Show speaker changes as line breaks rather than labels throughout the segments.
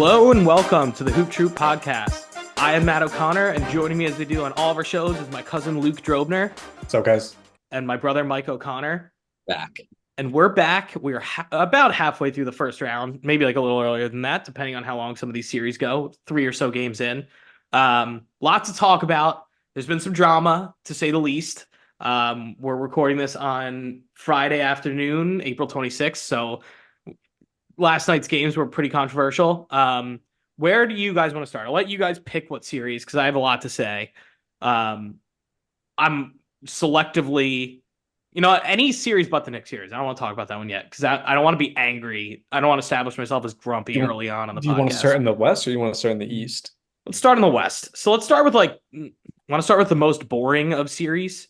Hello and welcome to the Hoop Troop podcast. I am Matt O'Connor, and joining me as we do on all of our shows is my cousin Luke Drobner.
What's up, guys?
And my brother Mike O'Connor.
Back.
And we're back. We're about halfway through the first round, maybe like a little earlier than that, depending on how long some of these series go. 3 or so games in. Lots to talk about. There's been some drama, to say the least. We're recording this on Friday afternoon, April 26th. So last night's games were pretty controversial. Where do you guys want to start? I'll let you guys pick what series because I have a lot to say. I'm selectively, any series but the Knicks series. I don't want to talk about that one yet because I don't want to be angry. I don't want to establish myself as grumpy early on the podcast.
Do you want to start in the West or you want to start in the East?
Let's start in the West. So let's start with want to start with the most boring of series.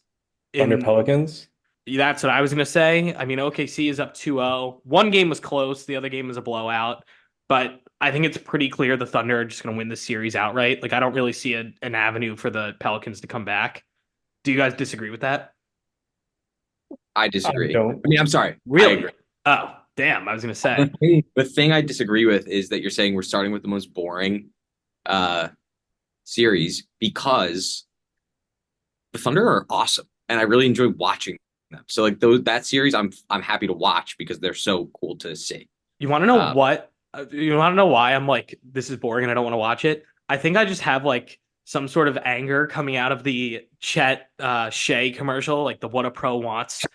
Thunder Pelicans?
That's what I was going to say. I mean, OKC is up 2-0. One game was close. The other game was a blowout. But I think it's pretty clear the Thunder are just going to win the series outright. Like, I don't really see an avenue for the Pelicans to come back. Do you guys disagree with that?
I disagree.
I'm
sorry.
Really?
I agree.
Oh, damn. I was going to say.
The thing I disagree with is that you're saying we're starting with the most boring series because the Thunder are awesome. And I really enjoy watching them. So that series I'm happy to watch because they're so cool to see.
You want to know what? You want to know why I'm like, this is boring and I don't want to watch it? I think I just have like some sort of anger coming out of the Chet Shea commercial, like the What a Pro Wants.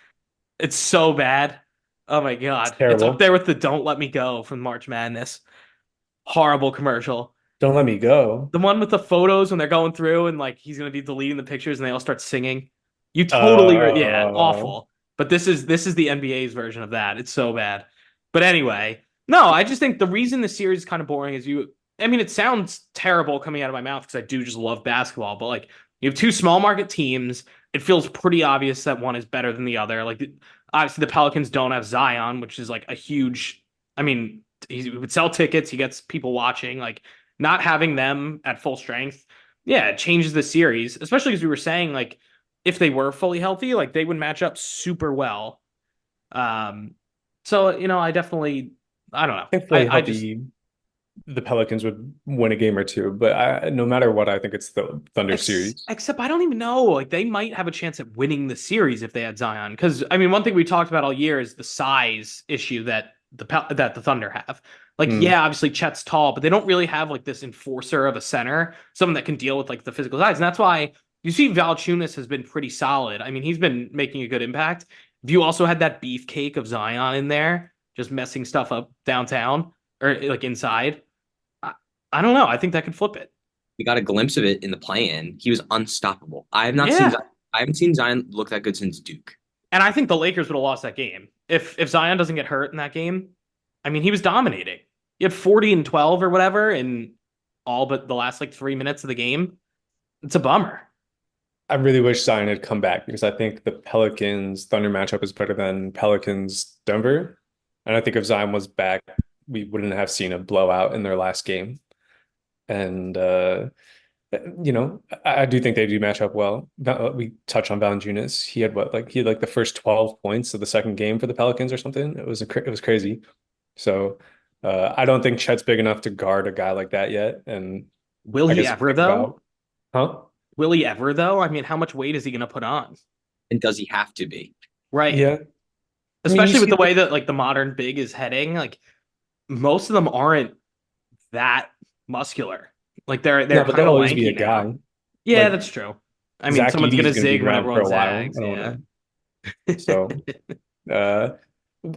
It's so bad. Oh my God. It's up there with the Don't Let Me Go from March Madness. Horrible commercial.
Don't Let Me Go.
The one with the photos when they're going through and like he's going to be deleting the pictures and they all start singing. You totally, awful. But this is the NBA's version of that. It's so bad. But anyway, no, I just think the reason the series is kind of boring is it sounds terrible coming out of my mouth because I do just love basketball, but like you have two small market teams. It feels pretty obvious that one is better than the other. Like obviously the Pelicans don't have Zion, which is like a huge, he would sell tickets. He gets people watching. Like not having them at full strength. Yeah, it changes the series, especially because we were saying like, if they were fully healthy, like they would match up super well. So I definitely, I don't know.
I think the Pelicans would win a game or two, but no matter what, I think it's the Thunder series.
Except I don't even know. Like they might have a chance at winning the series if they had Zion. Because one thing we talked about all year is the size issue that the Thunder have. Like, yeah, obviously Chet's tall, but they don't really have like this enforcer of a center, someone that can deal with like the physical size, and that's why. You see Valanciunas has been pretty solid. I mean, he's been making a good impact. If you also had that beefcake of Zion in there, just messing stuff up downtown or like inside, I don't know. I think that could flip it.
We got a glimpse of it in the play-in. He was unstoppable. I haven't seen Zion look that good since Duke.
And I think the Lakers would have lost that game. If Zion doesn't get hurt in that game, he was dominating. He had 40 and 12 or whatever in all but the last like 3 minutes of the game. It's a bummer.
I really wish Zion had come back because I think the Pelicans Thunder matchup is better than Pelicans Denver. And I think if Zion was back, we wouldn't have seen a blowout in their last game. And, I do think they do match up well. We touch on Valanciunas. He had the first 12 points of the second game for the Pelicans or something. It was crazy. So I don't think Chet's big enough to guard a guy like that yet. And
will he ever though?
Huh?
Will he ever, though? How much weight is he going to put on?
And does he have to be?
Right.
Yeah.
Especially with the way that, like, the modern big is heading. Like, most of them aren't that muscular. Like, they're kind of lanky be a guy. Now. Yeah, that's true. Someone's going to zig when everyone zags. Yeah.
So,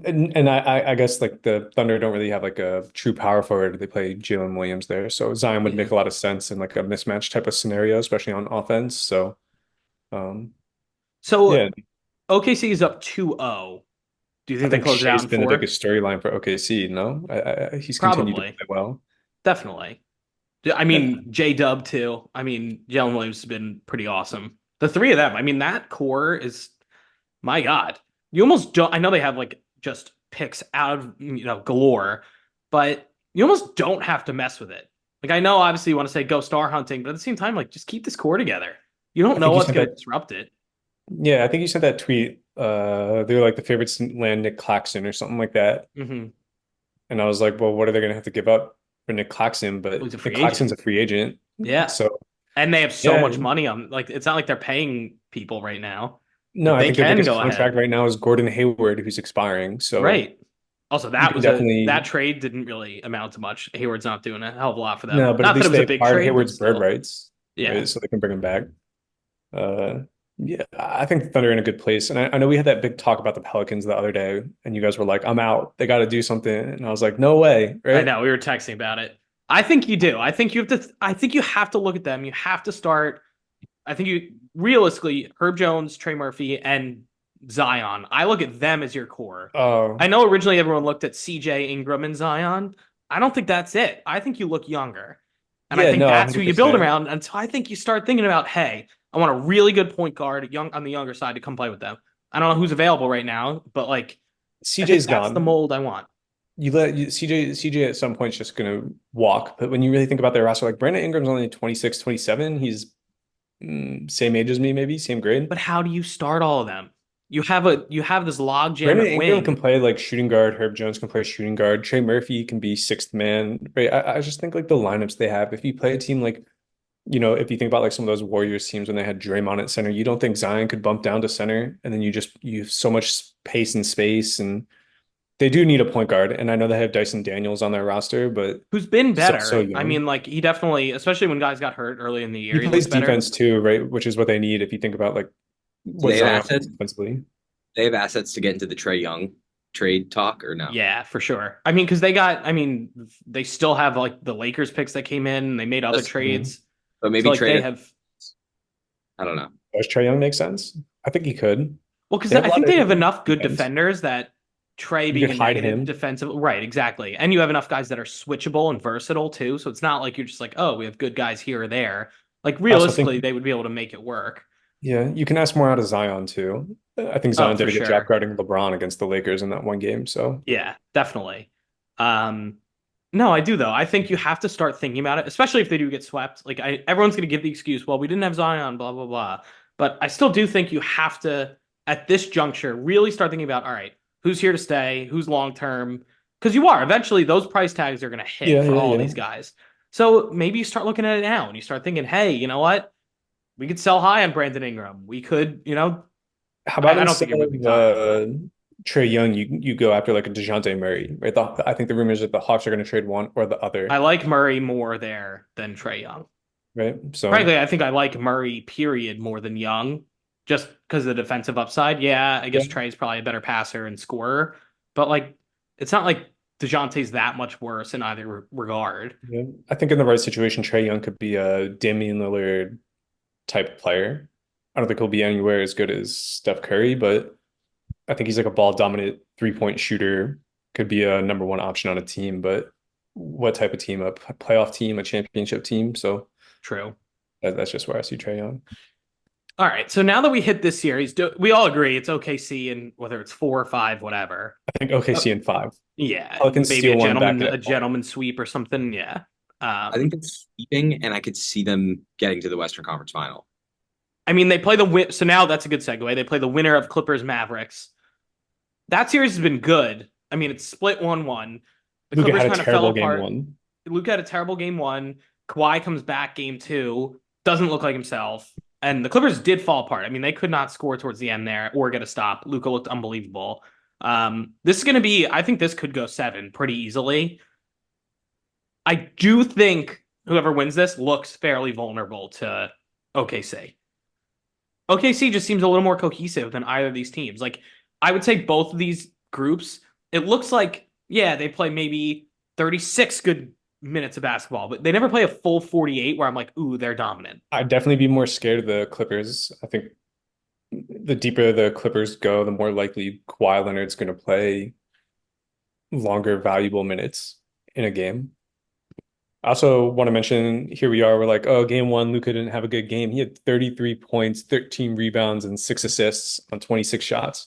and I guess like the Thunder don't really have like a true power forward. They play Jalen Williams there, so Zion would make a lot of sense in like a mismatch type of scenario, especially on offense. So,
OKC is up 2-0. Do you think they close it out in 4?
Been the biggest storyline for OKC. No, he's continued to play well.
Definitely. J-Dub too. Jalen Williams has been pretty awesome. The three of them. That core is, my God. You almost don't. I know they have like just picks out of galore, but you almost don't have to mess with it. Like I know obviously you want to say go star hunting, but at the same time, like just keep this core together. You don't know what's going to disrupt it.
Yeah, I think you sent that tweet. They were like the favorites to land Nick Claxton or something like that.
Mm-hmm.
And I was like, well, what are they going to have to give up for Nick Claxton, but
Who's a
Nick
free
Claxton's a
agent.
free agent.
Yeah.
So
And they have so
yeah,
much money on, like, it's not like they're paying people right now.
no,
Like,
I
they
think their
can
biggest
go
contract
ahead.
right now is Gordon Hayward, who's expiring. So
Right. Also,
you can
that
definitely
trade didn't really amount to much. Hayward's not doing a hell of a lot for them.
no, but at
Not that it
least
was
they
a big
acquired
trade, but
Hayward's bird
still.
rights,
Yeah.
right? So they can bring him back. Uh, yeah, I think the Thunder are in a good place. And I know we had that big talk about the Pelicans the other day, and you guys were like, I'm out. They got to do something. And I was like, no way,
I
right?
know we were texting about it. I think you do. I think you have to look at them. You have to start. I think you realistically, Herb Jones, Trey Murphy, and Zion. I look at them as your core. I
Oh,
know originally everyone looked at CJ Ingram and Zion. I don't think that's it. I think you look younger. And I
yeah,
think
no,
that's who you build
100%.
around. And so I think you start thinking about, hey, I want a really good point guard young on the younger side to come play with them. I don't know who's available right now, but like I think
CJ's
that's the
gone.
mold I want.
CJ at some point is just gonna walk. But when you really think about their roster, like Brandon Ingram's only 26, 27. He's same age as me, maybe same grade.
But how do you start all of them? You have this logjam
Brandon
at
Ingram can
wing.
play like shooting guard. Herb Jones can play shooting guard. Trey Murphy can be sixth man. Right? I just think like the lineups they have. If you play a team like, if you think about like some of those Warriors teams when they had Draymond at center, you don't think Zion could bump down to center, and then you have so much pace and space, and they do need a point guard. And I know they have Dyson Daniels on their roster, but
Who's been
still so
better. I
young.
mean, like he definitely, especially when guys got hurt early in the
He
year, he
plays
looked better.
defense too, right? Which is what they need if you think about like
Do
what
they have
Zion
assets?
does defensively.
They have assets to get into the Trey Young trade talk or no?
Yeah, for sure. I mean, because they still have like the Lakers picks that came in. And they made other
That's
Mhm.
trades,
but
so
maybe
like they
trade.
have.
I don't know.
Does Trae Young make sense? I think he could.
Well, because
They have a
I
lot
think
of
they have enough good
defense.
defenders that Trey
You
being
could
a
hide
negative
him.
defensive, right? Exactly, and you have enough guys that are switchable and versatile too. So it's not like you're just like, oh, we have good guys here or there. Like
I also think,
realistically, they would be able to make it work.
yeah, you can ask more out of Zion too. I think
Oh,
Zion
for
did a good job
sure.
guarding LeBron against the Lakers in that one game. So
Yeah, definitely. Um, no, I do though. I think you have to start thinking about it, especially if they do get swept. Everyone's going to give the excuse, well, we didn't have Zion, blah blah blah. But I still do think you have to, at this juncture, really start thinking about, all right, who's here to stay, who's long term, because you are eventually those price tags are going to hit
yeah,
for
yeah,
all of
yeah.
these guys. So maybe you start looking at it now and you start thinking, hey, you know what? We could sell high on Brandon Ingram. We could,
How about
I don't think
instead
you're moving
of
Zion, but
Trae Young, you go after like a DeJounte Murray, right? I think the rumors that the Hawks are going to trade one or the
I
other,
like Murray more there than Trey Young.
right? So
Frankly, I think I like Murray, period, more than Young, just because of the defensive upside. Yeah, I guess
yeah,
Trey's probably a better passer and scorer, but like, it's not like DeJounte's that much worse in either regard.
yeah. I think in the right situation, Trae Young could be a Damian Lillard type of player. I don't think he'll be anywhere as good as Steph Curry, but I think he's like a ball dominant 3-point shooter, could be a number one option on a team, but what type of team? A playoff team, a championship team? So
True.
that's just where I see Trae Young.
All right, so now that we hit this series, we all agree it's OKC and whether it's 4 or 5, whatever.
I think
Oh,
OKC in 5.
yeah,
Pelicans
maybe
steal one back
a
at home.
gentleman sweep or something. Yeah.
I think it's sleeping, and I could see them getting to the Western Conference Final.
I mean, they play the win. So now that's a good segue. They play the winner of Clippers Mavericks. That series has been good. I mean, it's split 1-1. The
Luka
Clippers
had a
kind of fell
terrible game
apart.
one.
Luka had a terrible game one. Kawhi comes back game two, doesn't look like himself. And the Clippers did fall apart. I mean, they could not score towards the end there or get a stop. Luka looked unbelievable. This is going to be, I think this could go 7 pretty easily. I do think whoever wins this looks fairly vulnerable to OKC. OKC just seems a little more cohesive than either of these teams. Like, I would say both of these groups, it looks like, yeah, they play maybe 36 good minutes of basketball, but they never play a full 48 where I'm like, ooh, they're dominant.
I'd definitely be more scared of the Clippers. I think the deeper the Clippers go, the more likely Kawhi Leonard's going to play longer, valuable minutes in a game. I also want to mention here we are. We're like, oh, game one, Luka didn't have a good game. He had 33 points, 13 rebounds, and 6 assists on 26 shots.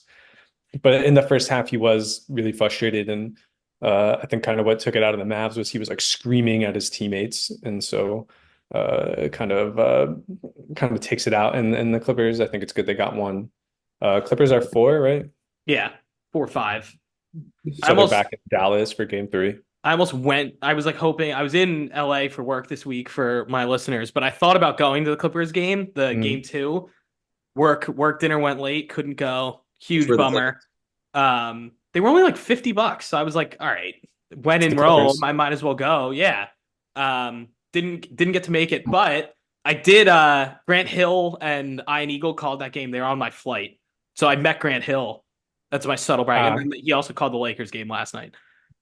But in the first half, he was really frustrated. And I think kind of what took it out of the Mavs was he was like screaming at his teammates. And so kind of takes it out. And the Clippers, I think it's good they got one. Clippers are 4, right?
Yeah, 4-5. I
So they're
almost
back in Dallas for game 3.
I almost went. I was like hoping. I was in LA for work this week for my listeners, but I thought about going to the Clippers game, the game
Mm.
2. Work dinner went late, couldn't go.
Which
Huge
were the
bummer. They were only like $50, so I was like, all right, when
It's the
in Rome,
Clippers.
I might as well go. Yeah. Didn't get to make it, but I did. Grant Hill and Ian Eagle called that game. They were on my flight, so I met Grant Hill. That's my subtle brag. And
Uh,
then he also called the Lakers game last night.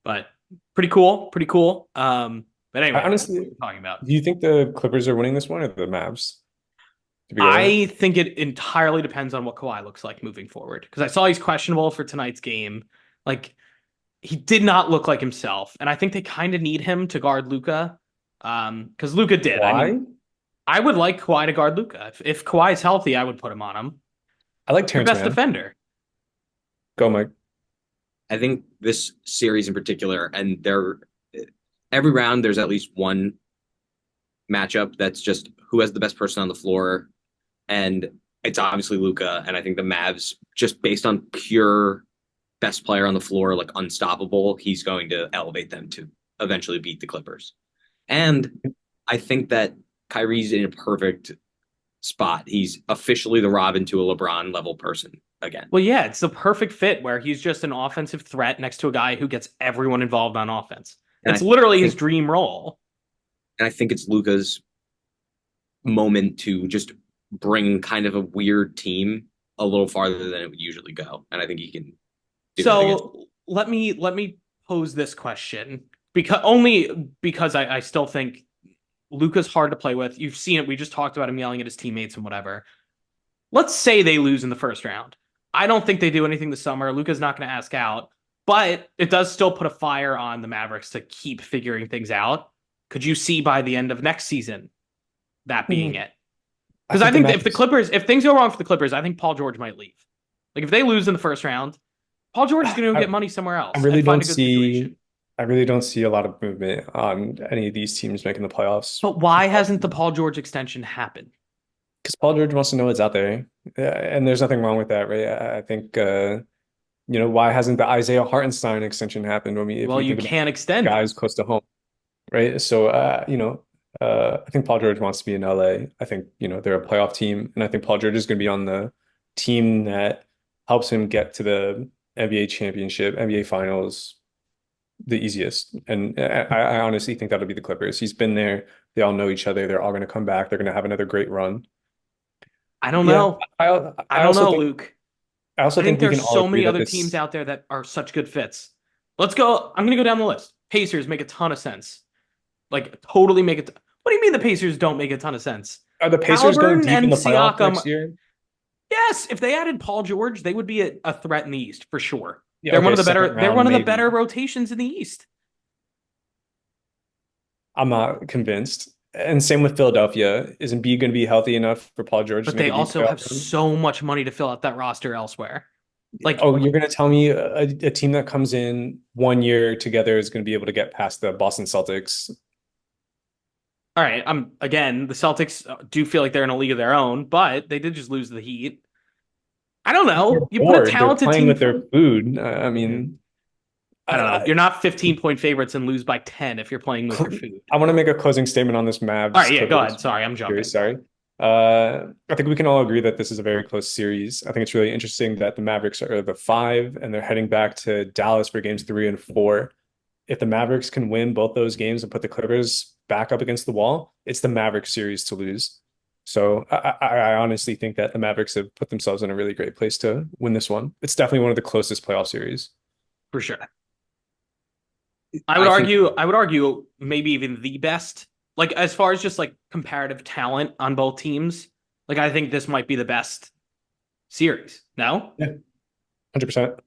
But pretty cool, pretty cool. But
I
anyway, what
honestly,
are we talking about?
do you think the Clippers are winning this one or the Mavs? To be honest,
I think it entirely depends on what Kawhi looks like moving forward. Because I saw he's questionable for tonight's game. Like he did not look like himself, and I think they kind of need him to guard Luka. Because Luka did. I mean,
why?
I would like Kawhi to guard Luka. If Kawhi is healthy, I would put him on him.
I like
Your
Terrence
best
Mann.
defender.
Go, Mike.
I think this series in particular, and every round there's at least one matchup that's just who has the best person on the floor, and it's obviously Luka. And I think the Mavs, just based on pure best player on the floor, like unstoppable, he's going to elevate them to eventually beat the Clippers. And I think that Kyrie's in a perfect spot. He's officially the Robin to a LeBron level person again.
Well, yeah, it's the perfect fit where he's just an offensive threat next to a guy who gets everyone involved on offense.
And
It's literally his
think,
dream role.
and I think it's Luka's moment to just bring kind of a weird team a little farther than it would usually go. And I think he can do that against.
So let me pose this question because I still think Luka's hard to play with. You've seen it. We just talked about him yelling at his teammates and whatever. Let's say they lose in the first round. I don't think they do anything this summer. Luka's not going to ask out, but it does still put a fire on the Mavericks to keep figuring things out. Could you see by the end of next season that being it? Because I think that if things go wrong for the Clippers, I think Paul George might leave. Like if they lose in the first round, Paul George is going to go get money somewhere else
I really
and find
don't
a good
see.
situation.
I really don't see a lot of movement on any of these teams making the playoffs.
But why hasn't the Paul George extension happened?
Because Paul George wants to know what's out there, and there's nothing wrong with that, right? I think why hasn't the Isaiah Hartenstein extension happened? If
Well,
we
you
think about
can't extend it.
guys close to home, right? So I think Paul George wants to be in LA. I think they're a playoff team, and I think Paul George is going to be on the team that helps him get to the NBA championship, NBA finals, the easiest. And I honestly think that'll be the Clippers. He's been there. They all know each other. They're all going to come back. They're going to have another great run.
I don't
Yeah,
know. I don't
also
know,
think
Luke.
I also
I think
think we
there's
can all
so
agree
many
that
other
this
teams out there that are such good fits. Let's go. I'm going to go down the list. Pacers make a ton of sense. Like totally make it. What do you mean the Pacers don't make a ton of sense?
are the Pacers going
Halliburton
deep in
and
the playoffs
Siakam.
next year?
Yes, if they added Paul George, they would be a threat in the East for sure.
Yeah,
They're one
okay,
of the better.
second
They're one
round
of the
maybe.
better rotations in the East.
I'm not convinced. And same with Philadelphia. Isn't Embiid going to be healthy enough for Paul George
But
to make
they
a deep
also have
playoff run?
so much money to fill out that roster elsewhere. Like,
Oh, you're going to tell me a team that comes in 1 year together is going to be able to get past the Boston Celtics?
all right, again, the Celtics do feel like they're in a league of their own, but they did just lose to the Heat. I don't
They're
know. You put a
bored. They're
talented
playing
team
with their food. I mean,
I don't know.
I,
You're not 15-point favorites and lose by 10 if you're playing with your food.
I want to make a closing statement on this
All
Mavs
right, yeah, go
Clippers
ahead. Sorry, I'm jumping.
series. Sorry. I think we can all agree that this is a very close series. I think it's really interesting that the Mavericks are the 5 and they're heading back to Dallas for games 3 and 4. If the Mavericks can win both those games and put the Clippers back up against the wall, it's the Mavericks series to lose. So I honestly think that the Mavericks have put themselves in a really great place to win this one. It's definitely one of the closest playoff series.
For sure. I would argue maybe even the best. Like as far as just like comparative talent on both teams, like I think this might be the best series. No?
Yeah. 100%.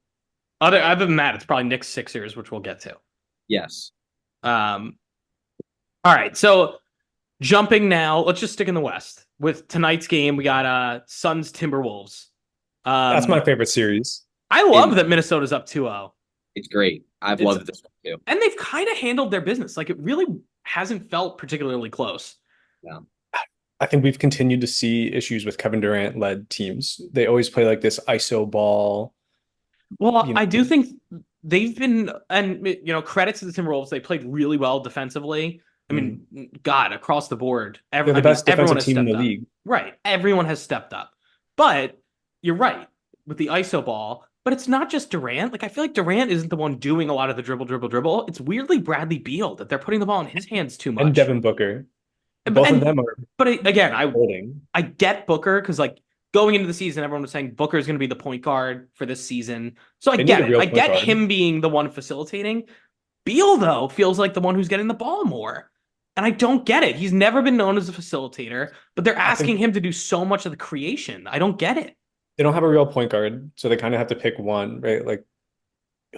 Other than that, it's probably Knicks Sixers, which we'll get to.
Yes.
All right. So jumping now, let's just stick in the West. With tonight's game, we got Suns Timberwolves.
That's my favorite series.
I love that Minnesota's up 2-0.
It's great. I've loved this one too.
And they've kind of handled their business. Like it really hasn't felt particularly close.
Yeah.
I think we've continued to see issues with Kevin Durant led teams. They always play like this ISO ball.
Well,
you
I do
know,
think they've been, and credit to the Timberwolves. They played really well defensively. I
mm,
mean, God, across the board,
they're the
I mean,
best
everyone
defensive
has
team in the
stepped up.
league.
Right, everyone has stepped up. But you're right with the ISO ball. But it's not just Durant. Like I feel like Durant isn't the one doing a lot of the dribble, dribble, dribble. It's weirdly Bradley Beal that they're putting the ball in his hands too
And
much.
Devin Booker.
But
Both of
and
them are
but again,
holding.
I get Booker because like going into the season, everyone was saying Booker is going to be the point guard for this season. So I
They need
get
a
it.
real
I
point
get
guard.
him being the one facilitating. Beal though feels like the one who's getting the ball more. And I don't get it. He's never been known as a facilitator, but they're
I
asking
think
him to do so much of the creation. I don't get it.
they don't have a real point guard, so they kind of have to pick one, right? Like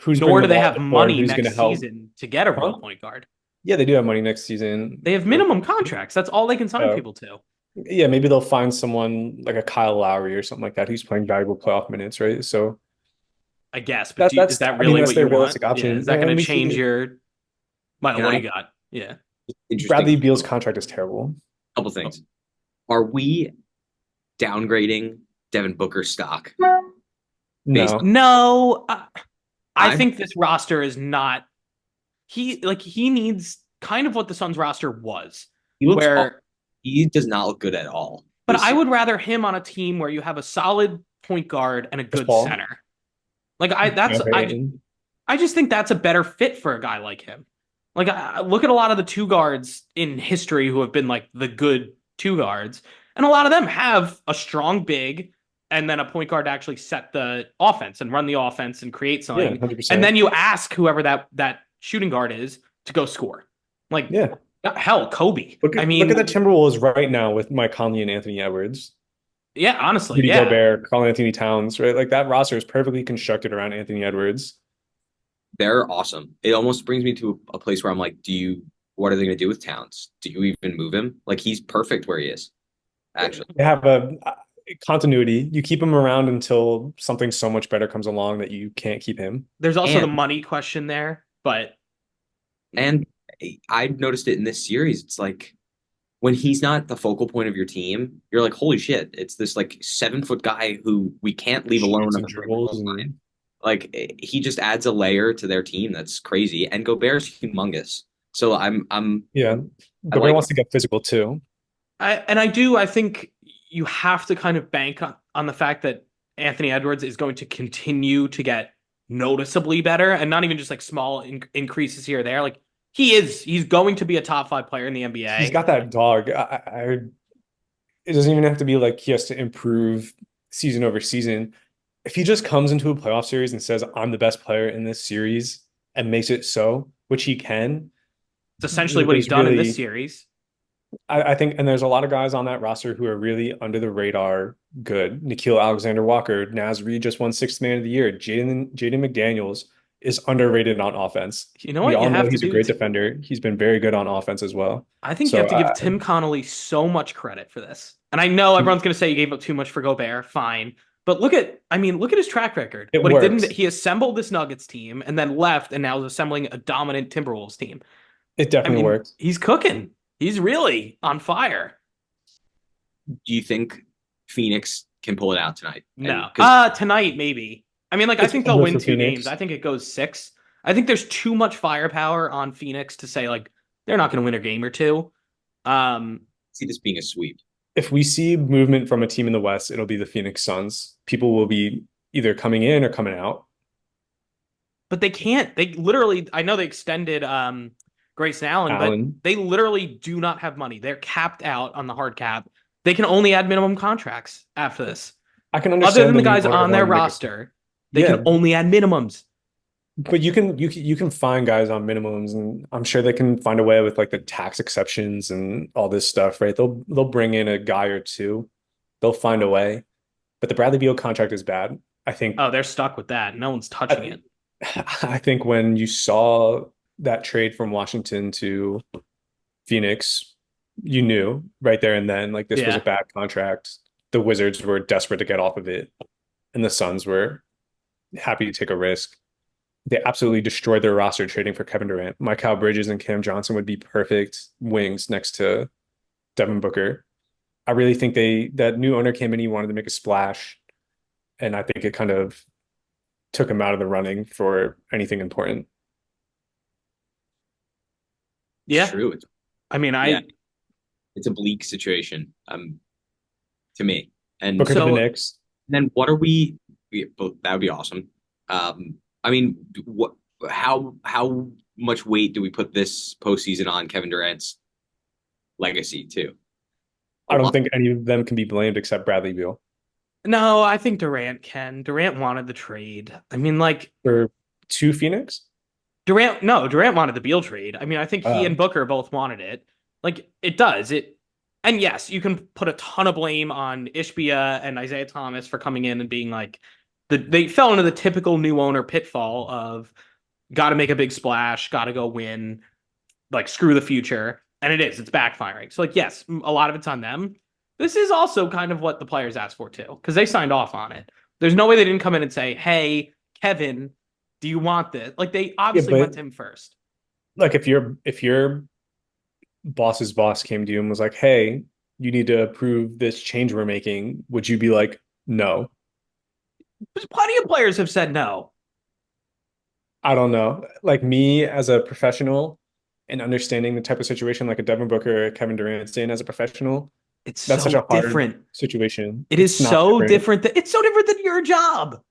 who's bringing
Nor
the
do they
ball
have
to the floor and
money
who's going to
next
help.
season to get a real
Huh?
point guard.
Yeah, they do have money next season.
They have minimum contracts. That's all they can sign
Uh,
people to.
yeah, maybe they'll find someone like a Kyle Lowry or something like that who's playing valuable playoff minutes, right? So
I guess, but is that
I think
really
that's
what you
their
want?
realistic
Yeah, is
option.
that going
And
to
we see
change your? Well,
Can
what do
I
you got? Yeah.
interesting
Bradley Beal's contract is terrible.
couple things. Are we downgrading Devin Booker stock based
No,
No, I
on
think this roster is not. He needs kind of what the Suns roster was,
he looks
where.
he does not look good at all
But
this
I
year.
would rather him on a team where you have a solid point guard and a
Chris
good
Paul,
center. Like I that's
DeAndre Ayton.
I just think that's a better fit for a guy like him. Like I look at a lot of the two guards in history who have been like the good two guards, and a lot of them have a strong big and then a point guard to actually set the offense and run the offense and create
Yeah,
something. And
100%.
then you ask whoever that shooting guard is to go score. Like
Yeah.
hell, Kobe. I
Look at the
mean,
Timberwolves right now with Mike Conley and Anthony Edwards,
yeah, honestly,
Rudy
yeah.
Gobert, Karl Anthony Towns, right? Like that roster is perfectly constructed around Anthony Edwards.
They're awesome. It almost brings me to a place where I'm like, what are they going to do with Towns? Do you even move him? Like he's perfect where he is, actually.
They have a continuity. You keep him around until something so much better comes along that you can't keep him.
There's also the
And
money question there, but
and I noticed it in this series. It's like when he's not the focal point of your team, you're like, holy shit, it's this like 7 foot guy who we can't leave alone
Shoots
on
and
the free throw
dribbles
line.
and
Like he just adds a layer to their team that's crazy. And Gobert's humongous. So
yeah.
I
Gobert
like
wants to get physical too.
I think you have to kind of bank on the fact that Anthony Edwards is going to continue to get noticeably better and not even just like small increases here or there. Like he's going to be a top 5 player in the
He's
NBA.
got that dog. It doesn't even have to be like he has to improve season over season. If he just comes into a playoff series and says, I'm the best player in this series and makes it so, which he can,
It's essentially what he's done in this series.
I think, and there's a lot of guys on that roster who are really under the radar good. Nikhil Alexander Walker, Naz Reid just won Sixth Man of the Year. Jaden McDaniels is underrated on offense.
You know
We
what you
all know
have to
he's a
do?
great defender. He's been very good on offense as well.
I think you
So
have to give Tim Connolly so much credit for this. And I know everyone's going to say you gave up too much for Gobert. Fine. But look at his track record.
it
What he
works.
didn't, he assembled this Nuggets team and then left and now is assembling a dominant Timberwolves team.
It
I
definitely
mean,
works.
he's cooking. He's really on fire.
do you think Phoenix can pull it out tonight?
No.
Because
Tonight, maybe. I mean, like, I
It's
think they'll
over
win
for
2
Phoenix.
games. I think it goes 6. I think there's too much firepower on Phoenix to say, like, they're not going to win a game or two.
see this being a sweep.
If we see movement from a team in the West, it'll be the Phoenix Suns. People will be either coming in or coming out.
But they can't. They literally, I know they extended Grayson Allen, but they literally do not have money. They're capped out on the hard cap. They can only add minimum contracts after this.
I can understand
Other than the
new
guys
owner
on their
wanting to make
roster, they can
Yeah.
only add minimums.
But you can find guys on minimums, and I'm sure they can find a way with like the tax exceptions and all this stuff, right? They'll bring in a guy or two. They'll find a way. But the Bradley Beal contract is bad. I think
Oh, they're stuck with that. No one's touching it.
I think when you saw that trade from Washington to Phoenix, you knew right there and then like this was a
Yeah.
bad contract. The Wizards were desperate to get off of it, and the Suns were happy to take a risk. They absolutely destroyed their roster trading for Kevin Durant. Mikal Bridges and Cam Johnson would be perfect wings next to Devin Booker. I really think that new owner came in, he wanted to make a splash, and I think it kind of took him out of the running for anything important.
Yeah.
It's true.
I mean,
Yeah, it's a bleak situation, to me. And
Booker to the
So-
Knicks.
then what are we? That would be awesome. I mean, how much weight do we put this postseason on Kevin Durant's legacy too?
I don't think any of them can be blamed except Bradley Beal
no, I think Durant can. Durant wanted the trade. I mean, like
for two Phoenix.
Durant wanted the Beal trade. I mean, I think he and Booker both wanted it. Like it does. And yes, you can put a ton of blame on Ishbia and Isaiah Thomas for coming in and being like they fell into the typical new owner pitfall of got to make a big splash, got to go win, like screw the future. And it's backfiring. So like, yes, a lot of it's on them. This is also kind of what the players asked for too, because they signed off on it. There's no way they didn't come in and say, "Hey, Kevin, do you want this?" Like they obviously went to him first.
Like if your boss's boss came to you and was like, "Hey, you need to approve this change we're making," would you be like, "No"?
Plenty of players have said no.
I don't know. Like me as a professional and understanding the type of situation like a Devin Booker or Kevin Durant's in as a professional,
It's
that's
so
such a hard
different.
situation.
It is
It's not
so
different.
different. It's so different than your job.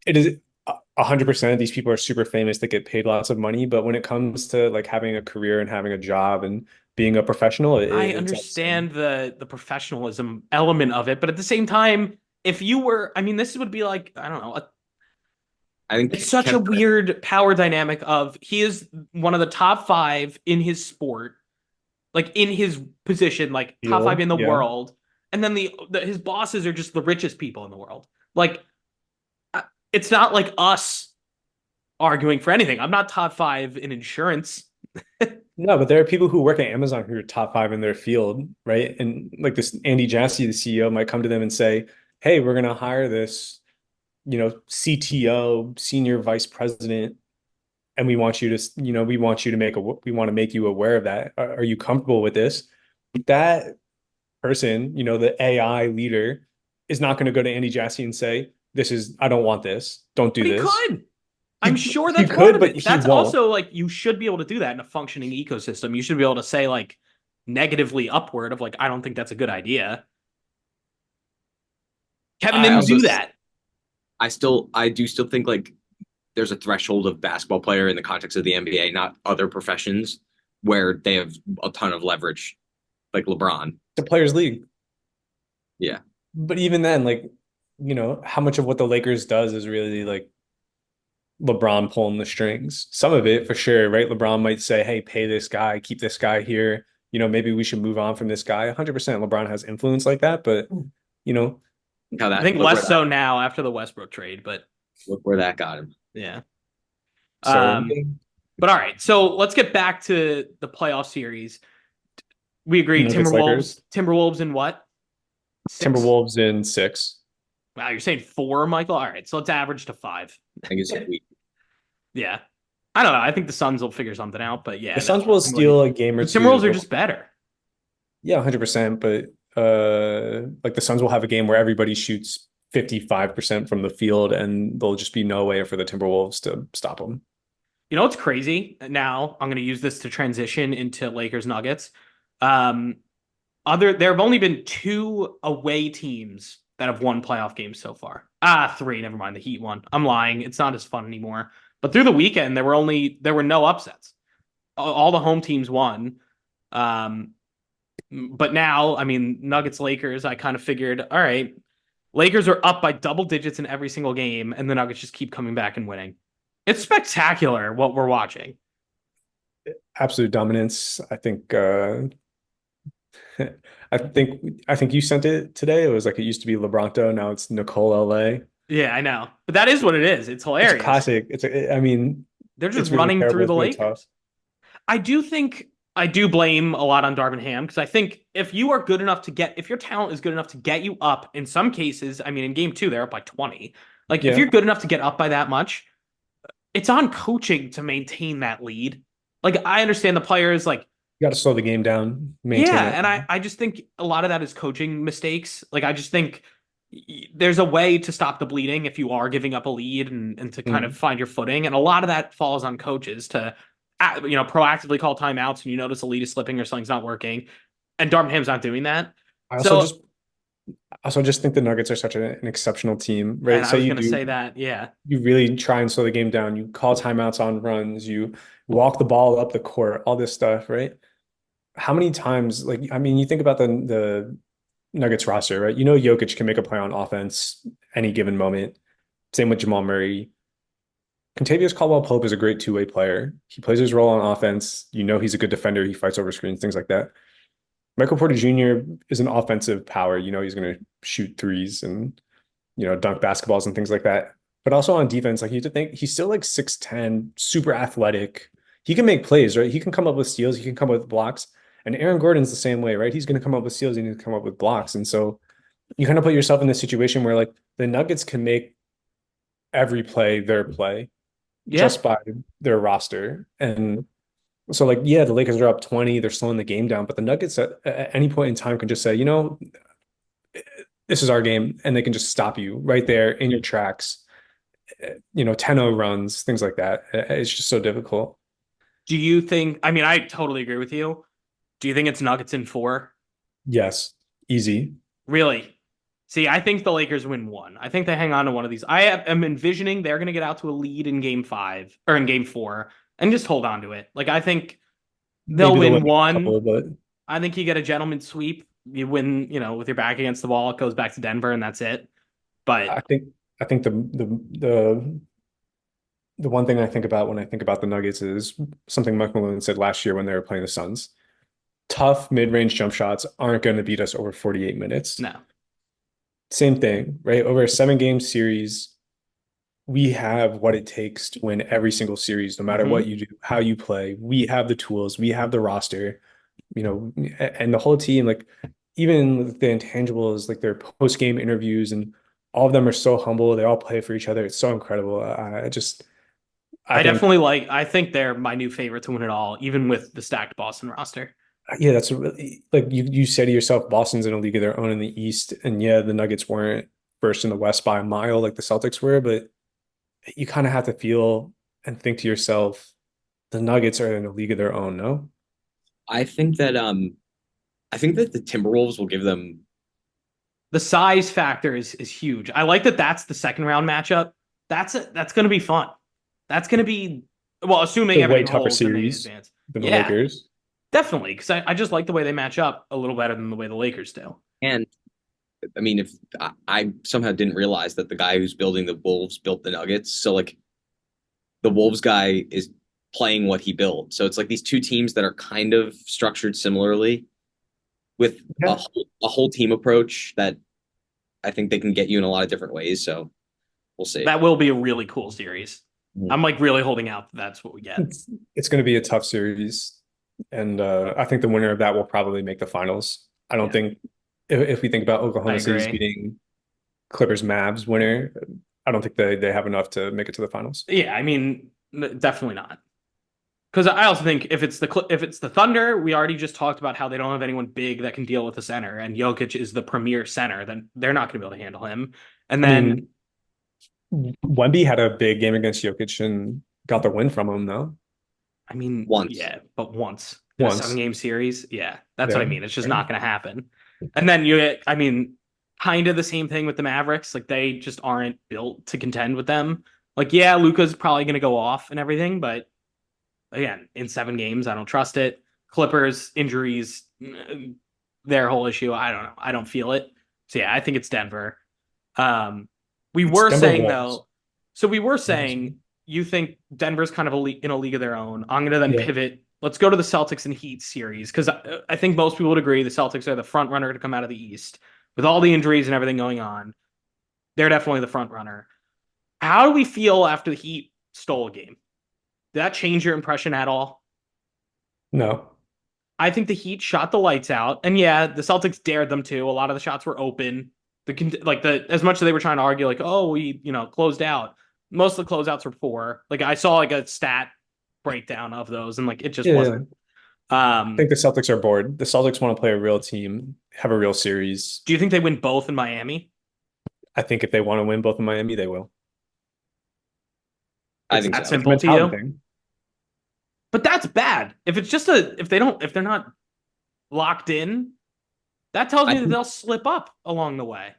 It is 100%. These people are super famous that get paid lots of money, but when it comes to like having a career and having a job and being a professional,
I
it's
understand the professionalism element of it, but at the same time, if you were, I mean, this would be like, I don't know,
I think
it's such a weird power dynamic of he is one of the top 5 in his sport, like in his position, like top 5 in the world. And then his bosses are just the richest people in the world. Like, it's not like us arguing for anything. I'm not top 5 in insurance.
No, but there are people who work at Amazon who are top 5 in their field, right? And like this Andy Jassy, the CEO, might come to them and say, "Hey, we're going to hire this, CTO, senior vice president, and we want you to, we want to make you aware of that. Are you comfortable with this?" That person, the AI leader, is not going to go to Andy Jassy and say, I don't want this. Don't do
But he
this.
could. I'm sure
He
that's
could,
part of
but
it.
he
That's
won't.
also like you should be able to do that in a functioning ecosystem. You should be able to say like negatively upward of like, I don't think that's a good idea. Kevin didn't do that.
I do still think like there's a threshold of basketball player in the context of the NBA, not other professions, where they have a ton of leverage, like LeBron.
The Players League.
Yeah.
But even then, like, how much of what the Lakers does is really like LeBron pulling the strings? Some of it for sure, right? LeBron might say, "Hey, pay this guy, keep this guy here. Maybe we should move on from this guy." 100% LeBron has influence like that, but
I think less so now after the Westbrook trade, but
look where that got him.
Yeah.
So
But all right, so let's get back to the playoff series. We agree. Timberwolves in what?
6? Timberwolves in 6.
Wow, you're saying 4, Michael? All right, so let's average to 5.
I think it's weak.
Yeah. I don't know. I think the Suns will figure something out, but yeah.
The Suns will steal a game or
the
two.
The Timberwolves are just better.
Yeah, 100%. But like the Suns will have a game where everybody shoots 55% from the field, and there'll just be no way for the Timberwolves to stop them.
You know what's crazy? Now I'm going to use this to transition into Lakers Nuggets. There have only been 2 away teams that have won playoff games so far. 3, never mind. The Heat won. I'm lying. It's not as fun anymore. But through the weekend, there were no upsets. All the home teams won. But now, I mean, Nuggets Lakers, I kind of figured, all right, Lakers are up by double digits in every single game, and the Nuggets just keep coming back and winning. It's spectacular what we're watching.
Absolute dominance. I think I think you sent it today. It was like it used to be LeBronto, now it's Nicole LA.
Yeah, I know. But that is what it is. It's hilarious.
It's classic. I mean,
they're just running really through the Lakers. I do blame a lot on Darvin Ham because I think if you are good enough if your talent is good enough to get you up, in some cases, I mean, in game 2, they're up by 20. Like, if you're good enough to get up by that much, it's on coaching to maintain that lead. Like, I understand the players, like,
you got to slow the game down, maintain it.
And I just think a lot of that is coaching mistakes. Like, I just think there's a way to stop the bleeding if you are giving up a lead and to kind of
Mm.
find your footing. And a lot of that falls on coaches to, proactively call timeouts when you notice a lead is slipping or something's not working. And Darvin not doing that.
I also
So,
just also just think the Nuggets are such an exceptional team,
and
right?
I
Say
was
you
going to
do
say that, yeah.
you really try and slow the game down. You call timeouts on runs, you walk the ball up the court, all this stuff, right? How many times, like, I mean, you think about the Nuggets roster, right? You know, Jokic can make a play on offense any given moment. Same with Jamal Murray. Contavious Caldwell-Pope is a great two-way player. He plays his role on offense. You know, he's a good defender. He fights over screens, things like that. Michael Porter Jr. is an offensive power. You know, he's going to shoot threes and, dunk basketballs and things like that. But also on defense, like you have to think he's still like 6'10", super athletic. He can make plays, right? He can come up with steals. He can come up with blocks. And Aaron Gordon's the same way, right? He's going to come up with steals. He needs to come up with blocks. And so you kind of put yourself in this situation where like the Nuggets can make every play their play
Yeah.
just by their roster. And so like, yeah, the Lakers are up 20, they're slowing the game down, but the Nuggets at any point in time can just say, this is our game, and they can just stop you right there in your tracks. 10-0 runs, things like that. It's just so difficult.
Do you think, I mean, I totally agree with you. Do you think it's Nuggets in four?
Yes, easy.
Really? See, I think the Lakers win one. I think they hang on to one of these. Am envisioning they're going to get out to a lead in game five or in game four and just hold on to it. Like, I think they'll
Maybe they'll
win
win a
one.
couple, but
I think you get a gentleman's sweep. You win, with your back against the wall. It goes back to Denver, and that's it. But
I think the one thing I think about when I think about the Nuggets is something Mike Malone said last year when they were playing the Suns. Tough mid-range jump shots aren't going to beat us over 48 minutes.
no,
Same thing, right? Over a 7-game series, we have what it takes to win every single series, no matter what
hmm
you do, how you play. We have the tools, we have the roster, and the whole team, like even the intangibles, like their post-game interviews, and all of them are so humble. They all play for each other. It's so incredible. I
I
think,
definitely like. I think they're my new favorite to win it all, even with the stacked Boston roster.
yeah, that's a really like you say to yourself, Boston's in a league of their own in the East, and yeah, the Nuggets weren't first in the West by a mile like the Celtics were, but you kind of have to feel and think to yourself, the Nuggets are in a league of their own, no?
I think that the Timberwolves will give them.
The size factor is huge. I like that. That's the second round matchup. That's going to be fun. That's going to be well,
It's a
assuming
way
everything
tougher
holds and they
series
advance.
than the
Yeah,
Lakers.
definitely. Because I just like the way they match up a little better than the way the Lakers do.
And I mean, if I somehow didn't realize that the guy who's building the Wolves built the Nuggets, so like the Wolves guy is playing what he built. So it's like these two teams that are kind of structured similarly with
Yeah.
a whole team approach that I think they can get you in a lot of different ways. So we'll see.
That will be a really cool series.
Mhm.
I'm like really holding out that that's what we get.
It's going to be a tough series, and I think the winner of that will probably make the finals. I don't
Yeah,
think if we think about
I
Oklahoma City's
agree.
beating Clippers Mavs winner, I don't think they have enough to make it to the finals.
Yeah, I mean, definitely not. Because I also think if it's the Thunder, we already just talked about how they don't have anyone big that can deal with the center, and Jokic is the premier center. Then they're not going to be able to handle him. And
I
then,
mean, Wemby had a big game against Jokic and got the win from him, though.
I mean,
Once.
yeah, but once in a seven
Once.
game series, yeah, that's what I
Yeah.
mean. It's just
Right.
not going to happen. And then I mean, kind of the same thing with the Mavericks. Like they just aren't built to contend with them. Like, yeah, Luca's probably going to go off and everything, but again, in 7 games, I don't trust it. Clippers injuries, their whole issue. I don't know. I don't feel it. So yeah, I think it's Denver. Um, we
It's
were
Denver
saying
Wolves.
though, so we were saying you think Denver's kind of in a league of their own. I'm gonna then
Yeah.
pivot. Let's go to the Celtics and Heat series because I think most people would agree the Celtics are the front runner to come out of the East with all the injuries and everything going on. They're definitely the front runner. How do we feel after the Heat stole a game? Did that change your impression at all?
No.
I think the Heat shot the lights out, and yeah, the Celtics dared them to. A lot of the shots were open. The as much as they were trying to argue, like, oh, we closed out. Most of the closeouts were poor. Like I saw like a stat breakdown of those, and like it just
Yeah.
wasn't.
I think the Celtics are bored. The Celtics want to play a real team, have a real series.
Do you think they win both in Miami?
I think if they want to win both in Miami, they will.
I
It's
think
that
so.
It's a
simple to
mentality
you.
thing.
But that's bad. If they're not locked in, that tells
I
me that
think
they'll slip up along the way.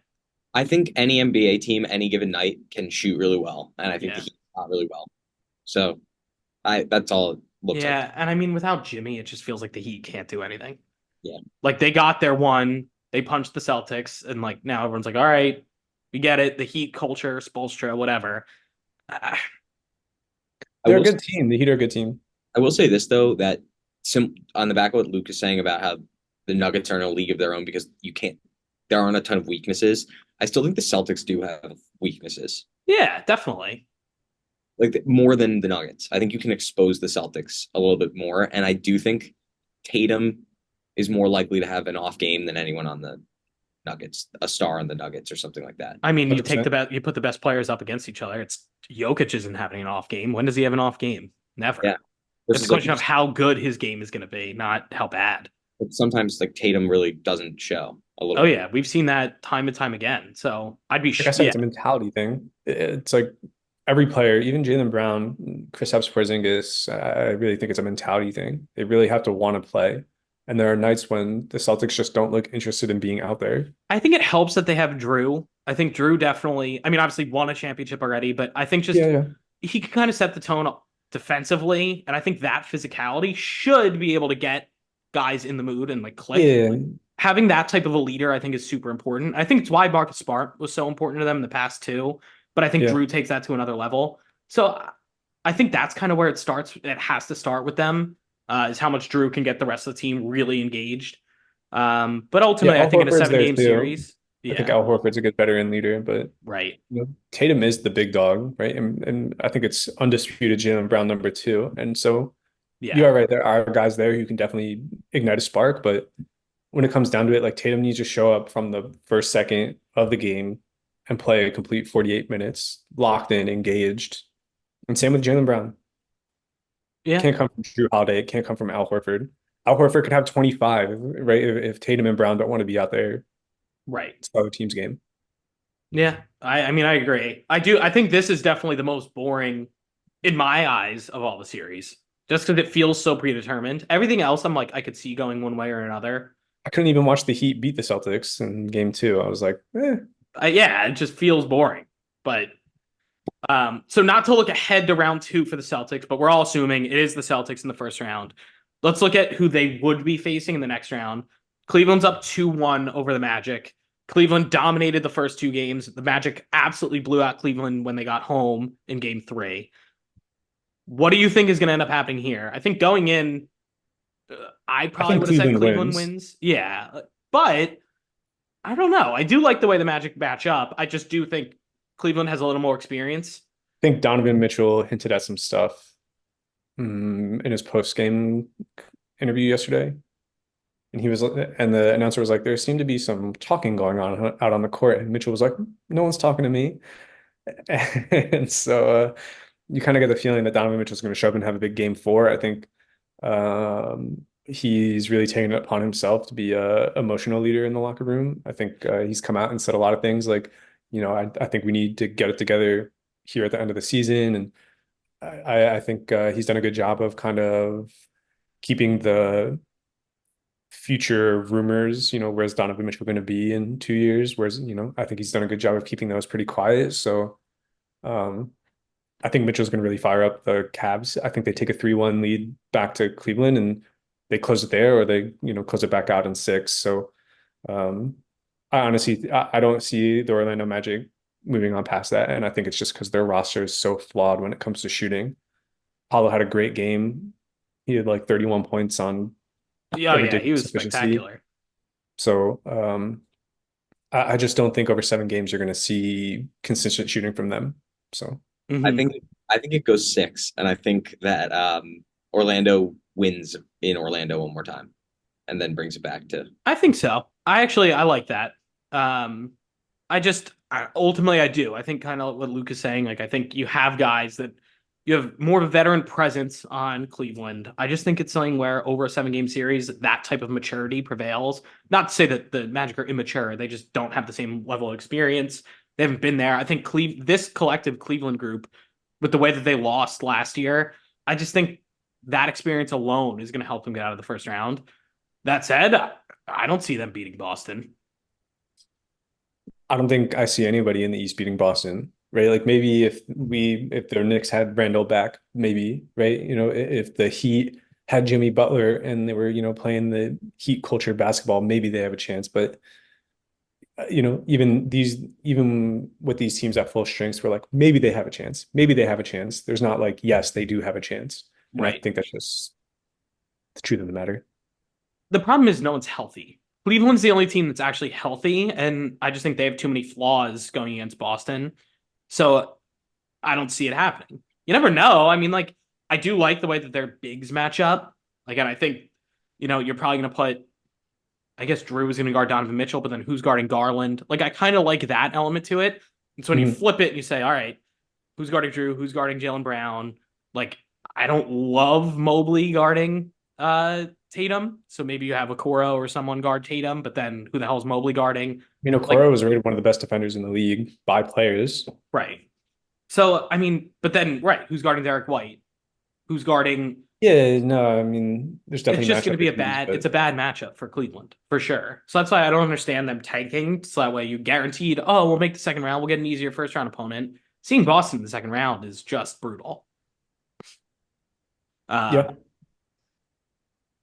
I think any NBA team any given night can shoot really well, and I think the
Yeah.
Heat shot really well. So I that's all it looks like.
Yeah. And I mean, without Jimmy, it just feels like the Heat can't do anything.
Yeah.
Like they got their one, they punched the Celtics, and like now everyone's like, all right, we get it. The Heat culture, Spoelstra, whatever. Uh,
I
They're a
will
good team. The Heat are a good team.
I will say this though, that on the back of what Luke is saying about how the Nuggets are in a league of their own because you can't there aren't a ton of weaknesses. I still think the Celtics do have weaknesses.
yeah, definitely.
Like more than the Nuggets. I think you can expose the Celtics a little bit more. And I do think Tatum is more likely to have an off game than anyone on the Nuggets, a star on the Nuggets or something like that.
I mean, you take
100%.
you put the best players up against each other. It's Jokic isn't having an off game. When does he have an off game? Never.
Yeah.
It's a
Versus like
question of how good his game is going to be, not how bad.
sometimes like Tatum really doesn't show a little
Oh
bit.
yeah, we've seen that time and time again. So I'd be
Like I said,
yeah,
it's a mentality thing. It's like every player, even Jaylen Brown, Kristaps Porzingis, I really think it's a mentality thing. They really have to want to play. And there are nights when the Celtics just don't look interested in being out there.
I think it helps that they have Drew. I think Drew definitely. I mean, obviously won a championship already, but I think just
Yeah, yeah.
he can kind of set the tone defensively, and I think that physicality should be able to get guys in the mood and like click.
Yeah.
Having that type of a leader, I think, is super important. I think it's why Marcus Smart was so important to them in the past too. But I think
Yeah.
Drew takes that to another level. So I think that's kind of where it starts. It has to start with them, is how much Drew can get the rest of the team really engaged. But
Yeah,
ultimately, I
Al
think in a
Horford's there
seven-game
too.
series,
I think
yeah,
Al Horford's a good veteran leader, but
right.
Tatum is the big dog, right? And I think it's undisputed Jaylen Brown number two. And so you
Yeah,
are right. There are guys there who can definitely ignite a spark, but when it comes down to it, like Tatum needs to show up from the first second of the game and play a complete 48 minutes, locked in, engaged. And same with Jaylen Brown. It
yeah,
can't come from Drew Holiday. It can't come from Al Horford. Al Horford could have 25, right? If Tatum and Brown don't want to be out there,
right.
it's the other team's game.
Yeah, I mean, I agree. I do. I think this is definitely the most boring in my eyes of all the series, just because it feels so predetermined. Everything else, I'm like, I could see going one way or another.
I couldn't even watch the Heat beat the Celtics in game two. I was like,
Yeah, it just feels boring. But so not to look ahead to round two for the Celtics, but we're all assuming it is the Celtics in the first round. Let's look at who they would be facing in the next round. Cleveland's up 2-1 over the Magic. Cleveland dominated the first two games. The Magic absolutely blew out Cleveland when they got home in game three. What do you think is going to end up happening here? I think going in, I
I
probably
think
would have said
Cleveland
Cleveland
wins.
wins. Yeah, but I don't know. I do like the way the Magic match up. I just do think Cleveland has a little more experience.
I think Donovan Mitchell hinted at some stuff in his post-game interview yesterday. And he was, and the announcer was like, there seemed to be some talking going on out on the court. And Mitchell was like, no one's talking to me. And so you kind of get the feeling that Donovan Mitchell's going to show up and have a big game four. I think he's really taken it upon himself to be a emotional leader in the locker room. I think he's come out and said a lot of things like, I think we need to get it together here at the end of the season. And I think he's done a good job of kind of keeping the future rumors, where's Donovan Mitchell going to be in 2 years? Whereas, I think he's done a good job of keeping those pretty quiet. So I think Mitchell's going to really fire up the Cavs. I think they take a 3-1 lead back to Cleveland and they close it there or they, close it back out in six. So I honestly, I don't see the Orlando Magic moving on past that. And I think it's just because their roster is so flawed when it comes to shooting. Paulo had a great game. He had like 31 points on
Oh
a
yeah, he
ridiculous
was
efficiency.
spectacular.
So I just don't think over 7 games you're going to see consistent shooting from them. So
I
Mhm.
think I think it goes six, and I think that Orlando wins in Orlando one more time, and then brings it back to.
I think so. I like that. Ultimately I do. I think kind of what Luke is saying. Like I think you have guys that you have more of a veteran presence on Cleveland. I just think it's something where over a 7-game series, that type of maturity prevails. Not to say that the Magic are immature; they just don't have the same level of experience. They haven't been there. I think this collective Cleveland group, with the way that they lost last year, I just think that experience alone is going to help them get out of the first round. That said, I don't see them beating Boston.
I don't think I see anybody in the East beating Boston, right? Like maybe if their Knicks had Randall back, maybe, right? If the Heat had Jimmy Butler and they were, playing the Heat culture basketball, maybe they have a chance. But even with these teams at full strengths, we're like, maybe they have a chance. Maybe they have a chance. There's not like, yes, they do have a chance. And I
Right.
think that's just the truth of the matter.
The problem is no one's healthy. Cleveland's the only team that's actually healthy, and I just think they have too many flaws going against Boston. So I don't see it happening. You never know. I mean, like, I do like the way that their bigs match up. Like, and I think, you're probably going to put, I guess Drew is going to guard Donovan Mitchell, but then who's guarding Garland? Like, I kind of like that element to it. And so when you flip it and you say, all right, who's guarding Drew? Who's guarding Jaylen Brown? Like, I don't love Mobley guarding Tatum. So maybe you have Okoro or someone guard Tatum, but then who the hell is Mobley guarding?
Okoro was rated one of the best defenders in the league by players.
Right. So, I mean, but then, right, who's guarding Derek White? Who's guarding?
Yeah, no, I mean, there's definitely
It's just going to be
but
it's a bad matchup for Cleveland, for sure. So that's why I don't understand them tanking. So that way you guaranteed, oh, we'll make the second round. We'll get an easier first round opponent. Seeing Boston in the second round is just brutal.
Yeah.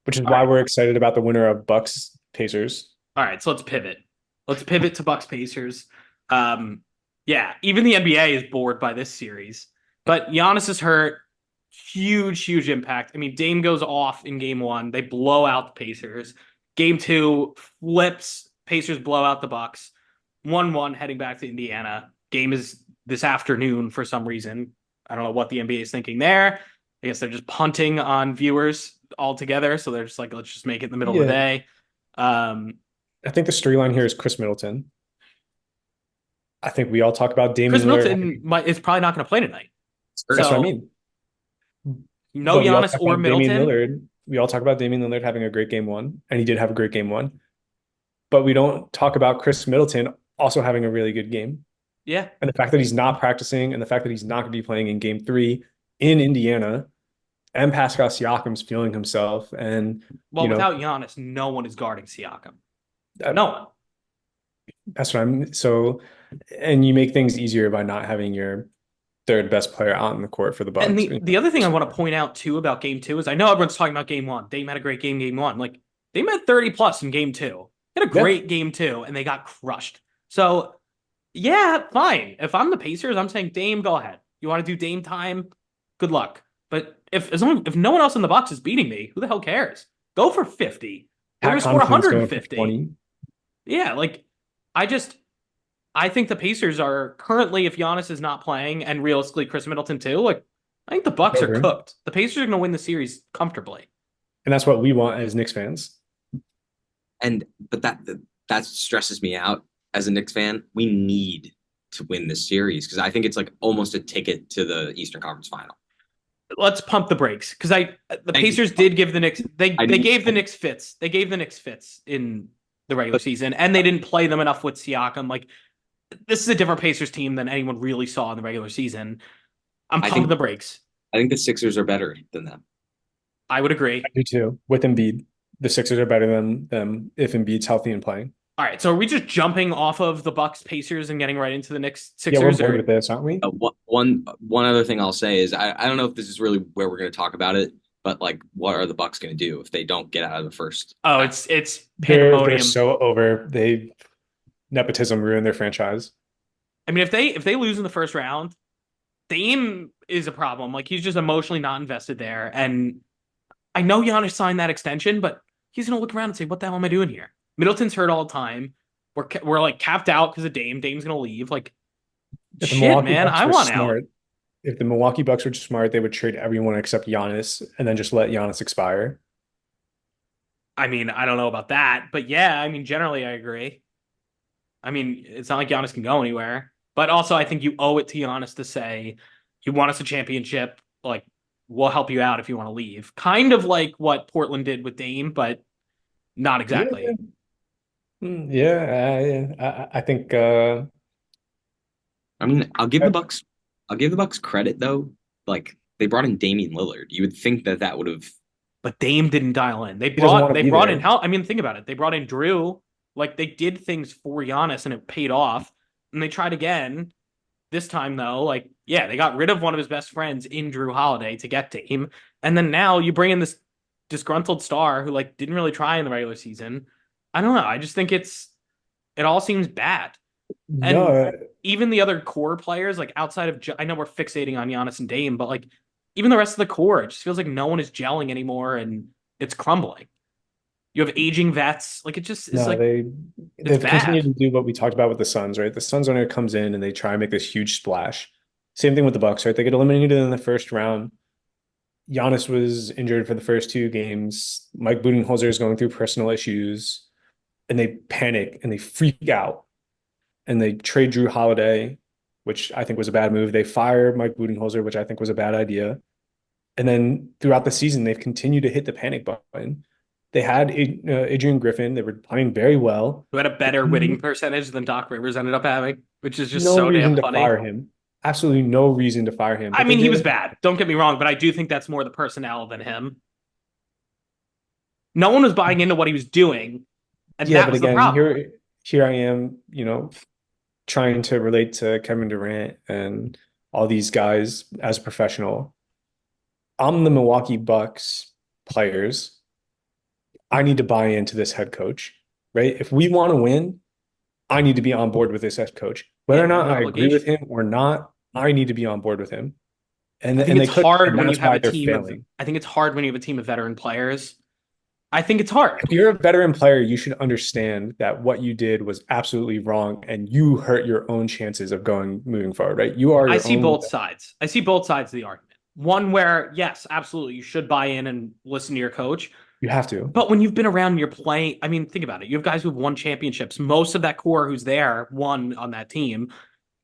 Which is why we're excited about the winner of Bucks Pacers.
All right, so let's pivot. Let's pivot to Bucks Pacers. Yeah, even the NBA is bored by this series. But Giannis is hurt. Huge impact. I mean, Dame goes off in game 1. They blow out the Pacers. Game 2 flips. Pacers blow out the Bucks. 1-1 heading back to Indiana. Game is this afternoon for some reason. I don't know what the NBA is thinking there. I guess they're just punting on viewers altogether. So they're just like, let's just make it in the middle of the day.
I think the storyline here is Chris Middleton. I think we all talk about Damian
Chris
Lillard.
Middleton is probably not going to play tonight.
That's what I mean.
No Giannis or Middleton.
Lillard. We all talk about Damian Lillard having a great game 1, and he did have a great game 1. But we don't talk about Chris Middleton also having a really good game.
Yeah.
And the fact that he's not practicing and the fact that he's not going to be playing in game 3 in Indiana, and Pascal Siakam's feeling himself. And
without Giannis, no one is guarding Siakam. No one.
That's what I'm so, and you make things easier by not having your third best player on the court for the Bucks.
And the other thing I want to point out too about game 2 is I know everyone's talking about game 1. Dame had a great game 1. Like Dame had 30 plus in game 2. He had a great game 2, and they got crushed. So yeah, fine. If I'm the Pacers, I'm saying Dame, go ahead. You want to do Dame time? Good luck. But if no one else in the Bucks is beating me, who the hell cares? Go for 50. We're gonna score 150. Yeah, like I think the Pacers are currently, if Giannis is not playing, and realistically Chris Middleton too, like I think the Bucks are cooked. The Pacers are going to win the series comfortably,
and that's what we want as Knicks fans.
But that stresses me out as a Knicks fan. We need to win this series because I think it's like almost a ticket to the Eastern Conference Final.
Let's pump the brakes because the Pacers did give the Knicks they gave the Knicks fits. They gave the Knicks fits in the regular season, and they didn't play them enough with Siakam. Like this is a different Pacers team than anyone really saw in the regular season. I'm pumping the brakes.
I think the Sixers are better than them.
I would agree.
I do too. With Embiid, the Sixers are better than them if Embiid's healthy and playing.
All right, so are we just jumping off of the Bucks Pacers and getting right into the Knicks Sixers?
Yeah, we're bored with this, aren't we?
One other thing I'll say is I don't know if this is really where we're going to talk about it, but like, what are the Bucks going to do if they don't get out of the first?
Oh, it's pandemonium.
They're so over. Nepotism ruined their franchise.
I mean, if they lose in the first round, Dame is a problem. Like he's just emotionally not invested there, and I know Giannis signed that extension, but he's going to look around and say, "What the hell am I doing here?" Middleton's hurt all the time. We're like capped out because of Dame. Dame's gonna leave. Like, shit, man, I want out.
If the Milwaukee Bucks were smart, they would trade everyone except Giannis and then just let Giannis expire.
I mean, I don't know about that, but yeah, I mean, generally, I agree. I mean, it's not like Giannis can go anywhere, but also I think you owe it to Giannis to say, "You want us a championship? Like, we'll help you out if you want to leave." Kind of like what Portland did with Dame, but not exactly.
Yeah, I think
I mean, I'll give the Bucks credit though. Like they brought in Damian Lillard. You would think that that would have.
But Dame didn't dial in.
He doesn't want to
They
be
brought in
there.
how I mean, think about it. They brought in Drew. Like they did things for Giannis and it paid off. And they tried again. This time though, like, yeah, they got rid of one of his best friends in Drew Holiday to get Dame. And then now you bring in this disgruntled star who like didn't really try in the regular season. I don't know. I just think it all seems bad. And
No,
even the other core players, like outside of, I know we're fixating on Giannis and Dame, but like even the rest of the core, it just feels like no one is gelling anymore and it's crumbling. You have aging vets. Like it just is
no,
like, it's
they've continued
bad.
to do what we talked about with the Suns, right? The Suns owner comes in and they try and make this huge splash. Same thing with the Bucks, right? They get eliminated in the first round. Giannis was injured for the first two games. Mike Budenholzer is going through personal issues, and they panic and they freak out and they trade Drew Holiday, which I think was a bad move. They fire Mike Budenholzer, which I think was a bad idea. And then throughout the season, they've continued to hit the panic button. They had Adrian Griffin. They were playing very well.
Who had a better winning percentage than Doc Rivers ended up having, which is just
No
so damn
reason to
funny.
fire him. Absolutely no reason to fire him.
I
But they
mean, he was
did.
bad. Don't get me wrong, but I do think that's more the personnel than him. No one was buying into what he was doing, and
Yeah,
that
but
was the
again,
problem.
here I am, trying to relate to Kevin Durant and all these guys as a professional. I'm the Milwaukee Bucks players. I need to buy into this head coach, right? If we want to win, I need to be on board with this head coach. Whether
Yeah,
or
you have
not
an
I agree with
obligation.
him or not, I need to be on board with him.
I think
And
it's
they couldn't,
hard
and
when you
that's
have
why
a
they're
team of.
failing.
I think it's hard when you have a team of veteran players. I think it's hard.
If you're a veteran player, you should understand that what you did was absolutely wrong and you hurt your own chances of moving forward, right? You are
I
your
see
own.
both sides. I see both sides of the argument. One where, yes, absolutely, you should buy in and listen to your coach.
You have to.
But when you've been around and you're playing, I mean, think about it. You have guys who've won championships. Most of that core who's there won on that team.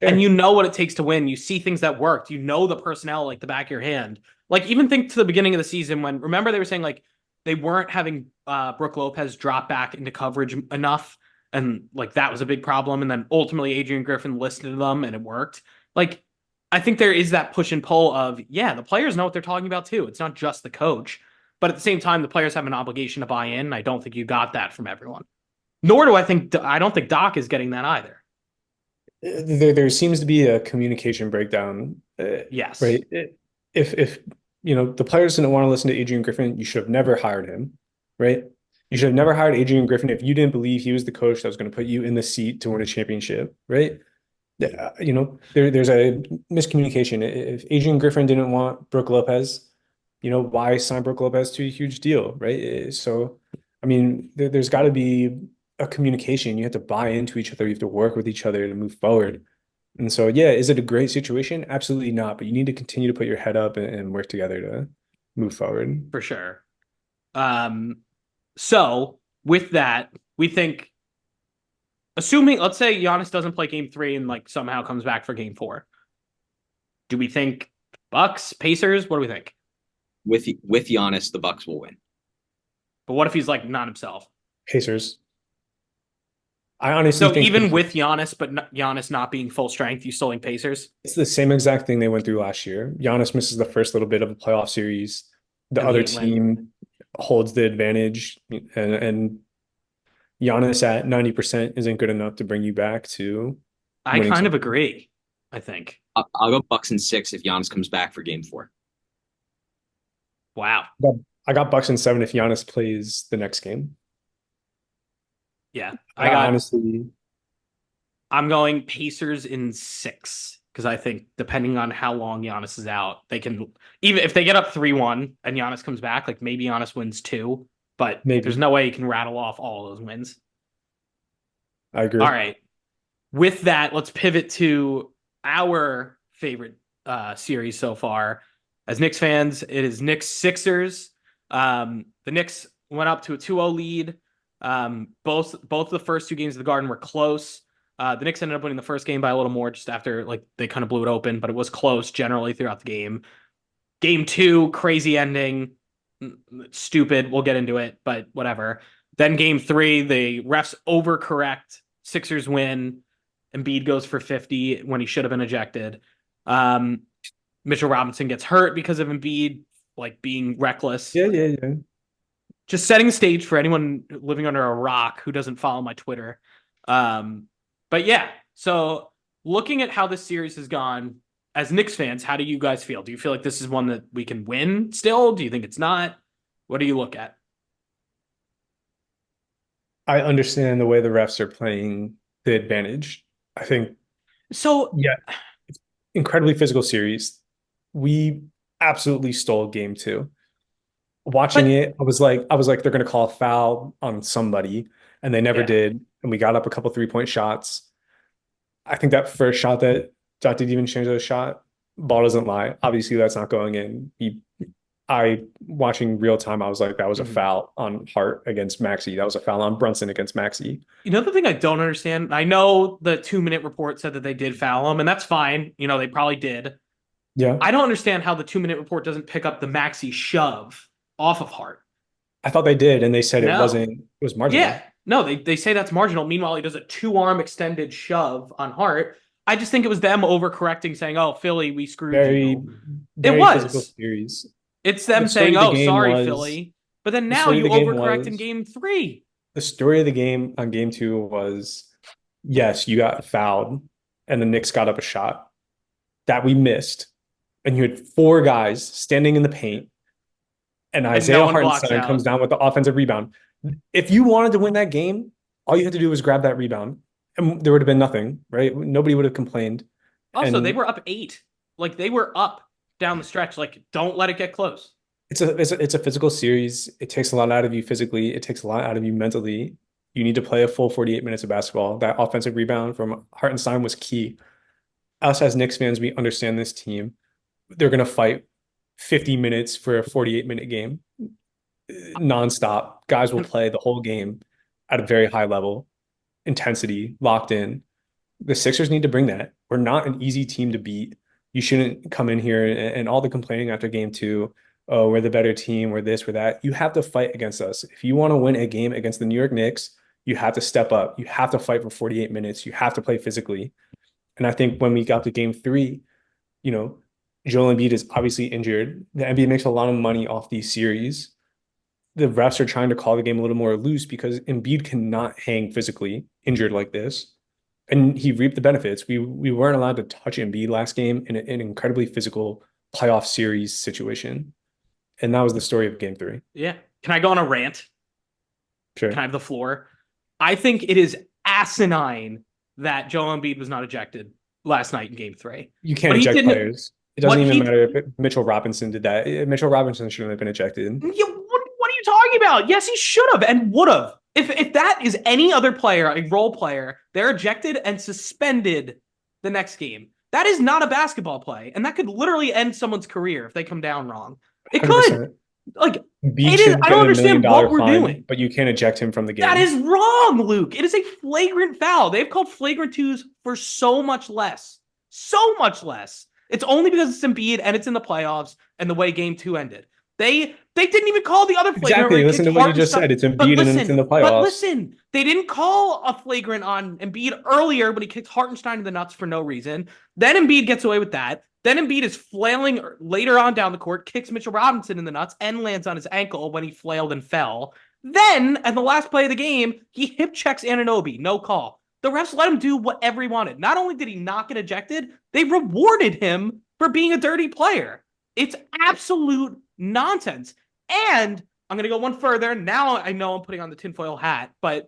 And you
Fair.
know what it takes to win. You see things that worked. You know the personnel like the back of your hand. Like even think to the beginning of the season when remember they were saying like they weren't having Brooke Lopez drop back into coverage enough, and like that was a big problem. And then ultimately Adrian Griffin listened to them and it worked. Like I think there is that push and pull of yeah, the players know what they're talking about too. It's not just the coach, but at the same time the players have an obligation to buy in. And I don't think you got that from everyone. Nor do I don't think Doc is getting that either.
There seems to be a communication breakdown,
Yes.
right? If the players didn't want to listen to Adrian Griffin, you should have never hired him, right? You should have never hired Adrian Griffin if you didn't believe he was the coach that was going to put you in the seat to win a championship, right? There's a miscommunication. If Adrian Griffin didn't want Brooke Lopez, why sign Brooke Lopez to a huge deal, right? So, I mean, there's got to be a communication. You have to buy into each other. You have to work with each other to move forward. And so, yeah, is it a great situation? Absolutely not. But you need to continue to put your head up and work together to move forward.
For sure. So with that, we think, assuming, let's say Giannis doesn't play game 3 and like somehow comes back for game 4. Do we think Bucks, Pacers? What do we think?
With Giannis, the Bucks will win.
But what if he's like not himself?
Pacers. I honestly
So
think
even with Giannis, but Giannis not being full strength, you still think Pacers
it's the same exact thing they went through last year. Giannis misses the first little bit of a playoff series. The
and
other
they win?
team holds the advantage, and Giannis at 90% isn't good enough to bring you back to
I
winning
kind of
something.
agree. I think.
I'll go Bucks in 6 if Giannis comes back for game 4.
Wow.
I got Bucks in 7 if Giannis plays the next game.
Yeah.
Honestly,
I'm going Pacers in 6 because I think depending on how long Giannis is out, they can even if they get up 3-1 and Giannis comes back, like maybe Giannis wins 2, but there's
maybe.
no way you can rattle off all of those wins.
I
All
agree.
right. With that, let's pivot to our favorite series so far. As Knicks fans, it is Knicks Sixers. The Knicks went up to a 2-0 lead. Both the first 2 games of the Garden were close. The Knicks ended up winning the first game by a little more just after like they kind of blew it open, but it was close generally throughout the game. Game 2, crazy ending, stupid. We'll get into it, but whatever. Then game 3, the refs overcorrect. Sixers win. Embiid goes for 50 when he should have been ejected. Mitchell Robinson gets hurt because of Embiid like being reckless.
Yeah.
Just setting the stage for anyone living under a rock who doesn't follow my Twitter. But yeah, so looking at how this series has gone, as Knicks fans, how do you guys feel? Do you feel like this is one that we can win still? Do you think it's not? What do you look at?
I understand the way the refs are playing the advantage. I think,
So
yeah, it's incredibly physical series. We absolutely stole game two. Watching
but
it, I was like, they're gonna call a foul on somebody, and they never
yeah.
did. And we got up a couple 3-point shots. I think that first shot that Dot didn't even change the shot, ball doesn't lie. Obviously, that's not going in. Watching real time, I was like, that was a foul on Hart against Maxey. That was a foul on Brunson against Maxey.
You know the thing I don't understand? I know the 2-minute report said that they did foul him, and that's fine. You know, they probably did.
Yeah.
I don't understand how the 2-minute report doesn't pick up the Maxey shove off of Hart.
I thought they did, and they said
No.
it was marginal.
Yeah. No, they say that's marginal. Meanwhile, he does a 2-arm extended shove on Hart. I just think it was them overcorrecting, saying, "Oh, Philly, we screwed you."
Very
It was
physical series.
It's them
The story
saying,
of the
"Oh,
game
sorry,
was-
Philly." But then
the
now
story of
you
the game
overcorrect in
was-
game 3.
The story of the game on game two was, yes, you got fouled, and the Knicks got up a shot that we missed, and you had 4 guys standing in the paint, and Isaiah
one blocks
Hartenstein
out.
comes down with the offensive rebound. If you wanted to win that game, all you had to do was grab that rebound, and there would have been nothing, right? Nobody would have complained.
Also,
And
they were up 8. Like they were up down the stretch. Like, don't let it get close.
it's a physical series. It takes a lot out of you physically. It takes a lot out of you mentally. You need to play a full 48 minutes of basketball. That offensive rebound from Hartenstein was key. Us as Knicks fans, we understand this team. They're going to fight 50 minutes for a 48-minute game. Nonstop. Guys will play the whole game at a very high level, intensity, locked in. The Sixers need to bring that. We're not an easy team to beat. You shouldn't come in here and all the complaining after game 2. Oh, we're the better team, we're this, we're that. You have to fight against us. If you want to win a game against the New York Knicks, you have to step up. You have to fight for 48 minutes. You have to play physically. And I think when we got to game 3, Joel Embiid is obviously injured. The NBA makes a lot of money off these series. The refs are trying to call the game a little more loose because Embiid cannot hang physically injured like this. And he reaped the benefits. We weren't allowed to touch Embiid last game in an incredibly physical playoff series situation. And that was the story of game 3.
Yeah. Can I go on a rant?
Sure.
Can I have the floor? I think it is asinine that Joel Embiid was not ejected last night in game 3.
You can't
But he
eject
didn't-
players. It doesn't
what
even
he-
matter if Mitchell Robinson did that. Mitchell Robinson shouldn't have been ejected.
Yeah, what are you talking about? Yes, he should have and would have. If that is any other player, a role player, they're ejected and suspended the next game. That is not a basketball play, and that could literally end someone's career if they come down wrong. It could.
100%.
Like,
Embiid
It is-
should
I
get
don't
a
understand
$1 million
what we're
fine,
doing.
but you can't eject him from the game.
that is wrong, Luke. It is a flagrant foul. They've called flagrant 2s for so much less. So much less. It's only because it's Embiid and it's in the playoffs and the way game 2 ended. They didn't even call the other flagrant.
Exactly.
where he
Listen to
kicked
what you just
Hartenstein.
said. It's
But
Embiid and
listen,
it's in the
But
playoffs.
listen, they didn't call a flagrant on Embiid earlier when he kicked Hartenstein in the nuts for no reason. Then Embiid gets away with that. Then Embiid is flailing later on down the court, kicks Mitchell Robinson in the nuts, and lands on his ankle when he flailed and fell. Then, at the last play of the game, he hip checks Anunoby, no call. The refs let him do whatever he wanted. Not only did he not get ejected, they rewarded him for being a dirty player. It's absolute nonsense. And I'm going to go one further. Now I know I'm putting on the tinfoil hat, but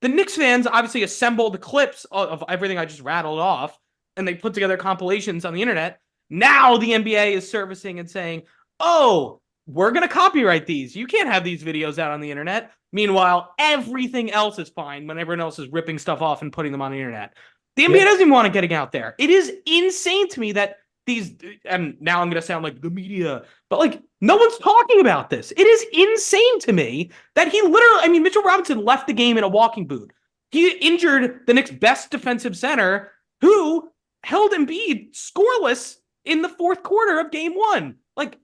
the Knicks fans obviously assembled the clips of everything I just rattled off, and they put together compilations on the internet. Now the NBA is servicing and saying, oh, we're going to copyright these. You can't have these videos out on the internet. Meanwhile, everything else is fine when everyone else is ripping stuff off and putting them on the internet. The NBA doesn't even want to get out there. It is insane to me that these, and now I'm going to sound like the media, but like no one's talking about this. It is insane to me that he literally, Mitchell Robinson left the game in a walking boot. He injured the Knicks' best defensive center who held Embiid scoreless in the fourth quarter of game 1. Like,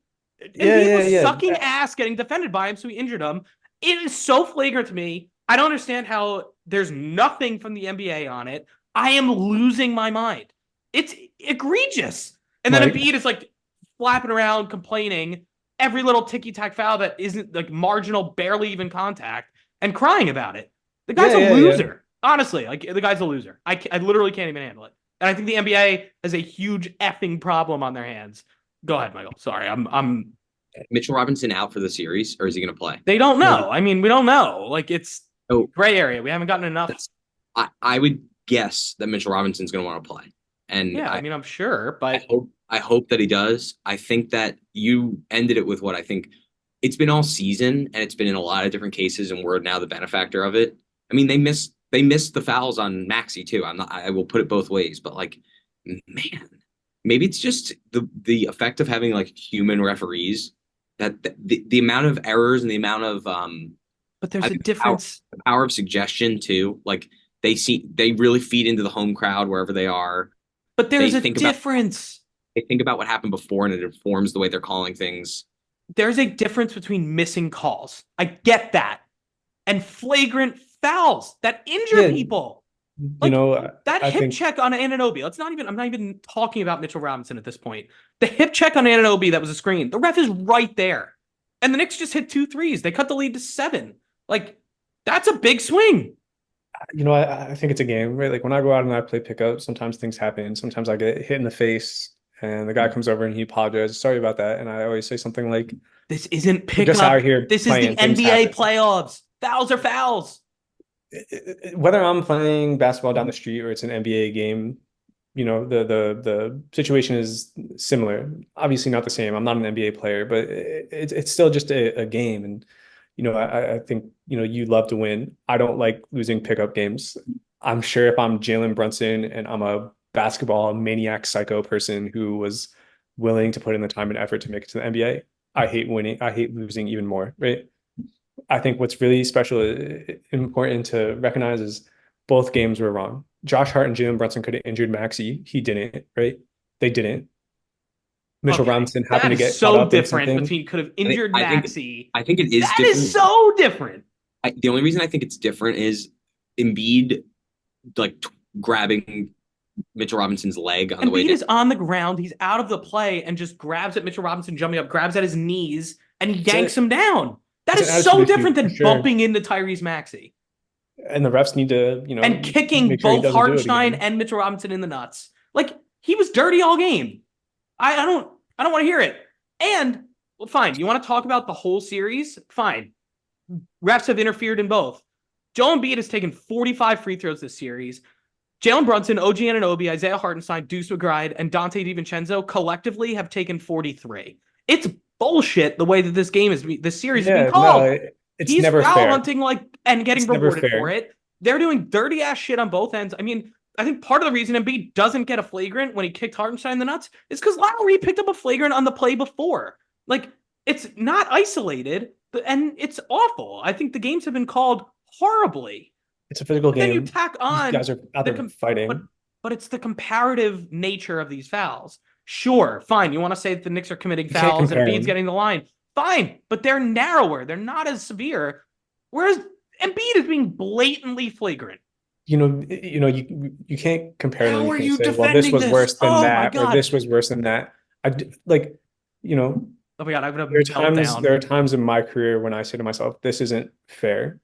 Embiid was sucking ass getting defended by him, so he injured him. It is so flagrant to me. I don't understand how there's nothing from the NBA on it. I am losing my mind. It's egregious. And then
Like,
Embiid is like flapping around, complaining every little ticky-tack foul that isn't like marginal, barely even contact, and crying about it. The guy's
yeah,
a
yeah, yeah.
loser. Honestly, like the guy's a loser. I literally can't even handle it. And I think the NBA has a huge effing problem on their hands. Go ahead, Michael. Sorry, I'm.
Mitchell Robinson out for the series, or is he going to play?
They don't
No,
know. I mean, we don't know. Like it's
Oh,
gray area. We haven't gotten enough.
I would guess that Mitchell Robinson's going to want to play, and
Yeah, I mean, I'm sure, but
I hope that he does. I think that you ended it with what I think it's been all season, and it's been in a lot of different cases, and we're now the benefactor of it. I mean, they missed the fouls on Maxey too. I will put it both ways, but like, man, maybe it's just the effect of having like human referees that the amount of errors and the amount of
but there's
I
a
think
difference.
the power of suggestion too. Like they really feed into the home crowd wherever they are.
But
They
there's a
think about
difference.
they think about what happened before, and it informs the way they're calling things.
There's a difference between missing calls. I get that. And flagrant fouls that injure
yeah,
people.
you
Like
know,
that
I
hip
think
check on Anunoby. I'm not even talking about Mitchell Robinson at this point. The hip check on Anunoby that was a screen. The ref is right there. And the Knicks just hit 2 threes. They cut the lead to 7. Like, that's a big swing.
I think it's a game, right? Like when I go out and I play pickup, sometimes things happen. Sometimes I get hit in the face and the guy comes over and he apologizes. Sorry about that. And I always say something like,
This isn't
we're just out
pickup.
here
This is the
playing. Things
NBA
happen.
playoffs. Fouls are fouls.
Whether I'm playing basketball down the street or it's an NBA game, the situation is similar. Obviously not the same. I'm not an NBA player, but it's still just a game. And I think you love to win. I don't like losing pickup games. I'm sure if I'm Jalen Brunson and I'm a basketball maniac psycho person who was willing to put in the time and effort to make it to the NBA, I hate winning. I hate losing even more, right? I think what's really special, important to recognize is both games were wrong. Josh Hart and Jalen Brunson could have injured Maxey. He didn't, right? They didn't. Mitchell
Okay.
Robinson happened
That
to
is
get caught
so
up in
different
something.
between could have injured Maxey.
I think it is
That
different.
is so different.
The only reason I think it's different is Embiid like grabbing Mitchell Robinson's leg on the way
Embiid
down.
is on the ground. He's out of the play and just grabs at Mitchell Robinson jumping up, grabs at his knees, and he yanks him down. That
It's
is
an
so
attitude issue,
different
for
than
sure.
bumping into Tyrese Maxey
And the refs need to,
and kicking
make sure he
both
doesn't do it
Hartenstein
again.
and Mitchell Robinson in the nuts. Like he was dirty all game. I don't want to hear it. And well, fine. You want to talk about the whole series? Fine. Refs have interfered in both. Joel Embiid has taken 45 free throws this series. Jalen Brunson, OG Anunoby, Isaiah Hartenstein, Deuce McBride, and Dante DiVincenzo collectively have taken 43. It's bullshit the way that this series is being
Yeah,
called.
no, it's
He's
never
foul
fair.
hunting and getting
It's never
rewarded
fair.
for it. They're doing dirty ass shit on both ends. I mean, I think part of the reason Embiid doesn't get a flagrant when he kicked Hartenstein in the nuts is because Lowry picked up a flagrant on the play before. Like, it's not isolated, and it's awful. I think the games have been called horribly.
It's a physical
Then you
game.
tack
These
on
guys are out there fighting.
but it's the comparative nature of these fouls. Sure, fine. You want to say that the Knicks are committing
You can't
fouls and
compare
Embiid's
them.
getting the line. Fine, but they're narrower. They're not as severe. Whereas Embiid is being blatantly flagrant.
You can't compare them.
How
You
are
can't
you
say, well, this
defending
was
this?
worse than
Oh my
that, or
God.
this was worse than that. Like,
Oh my God, I'm gonna
there are
melt down.
there are times in my career when I say to myself, this isn't fair.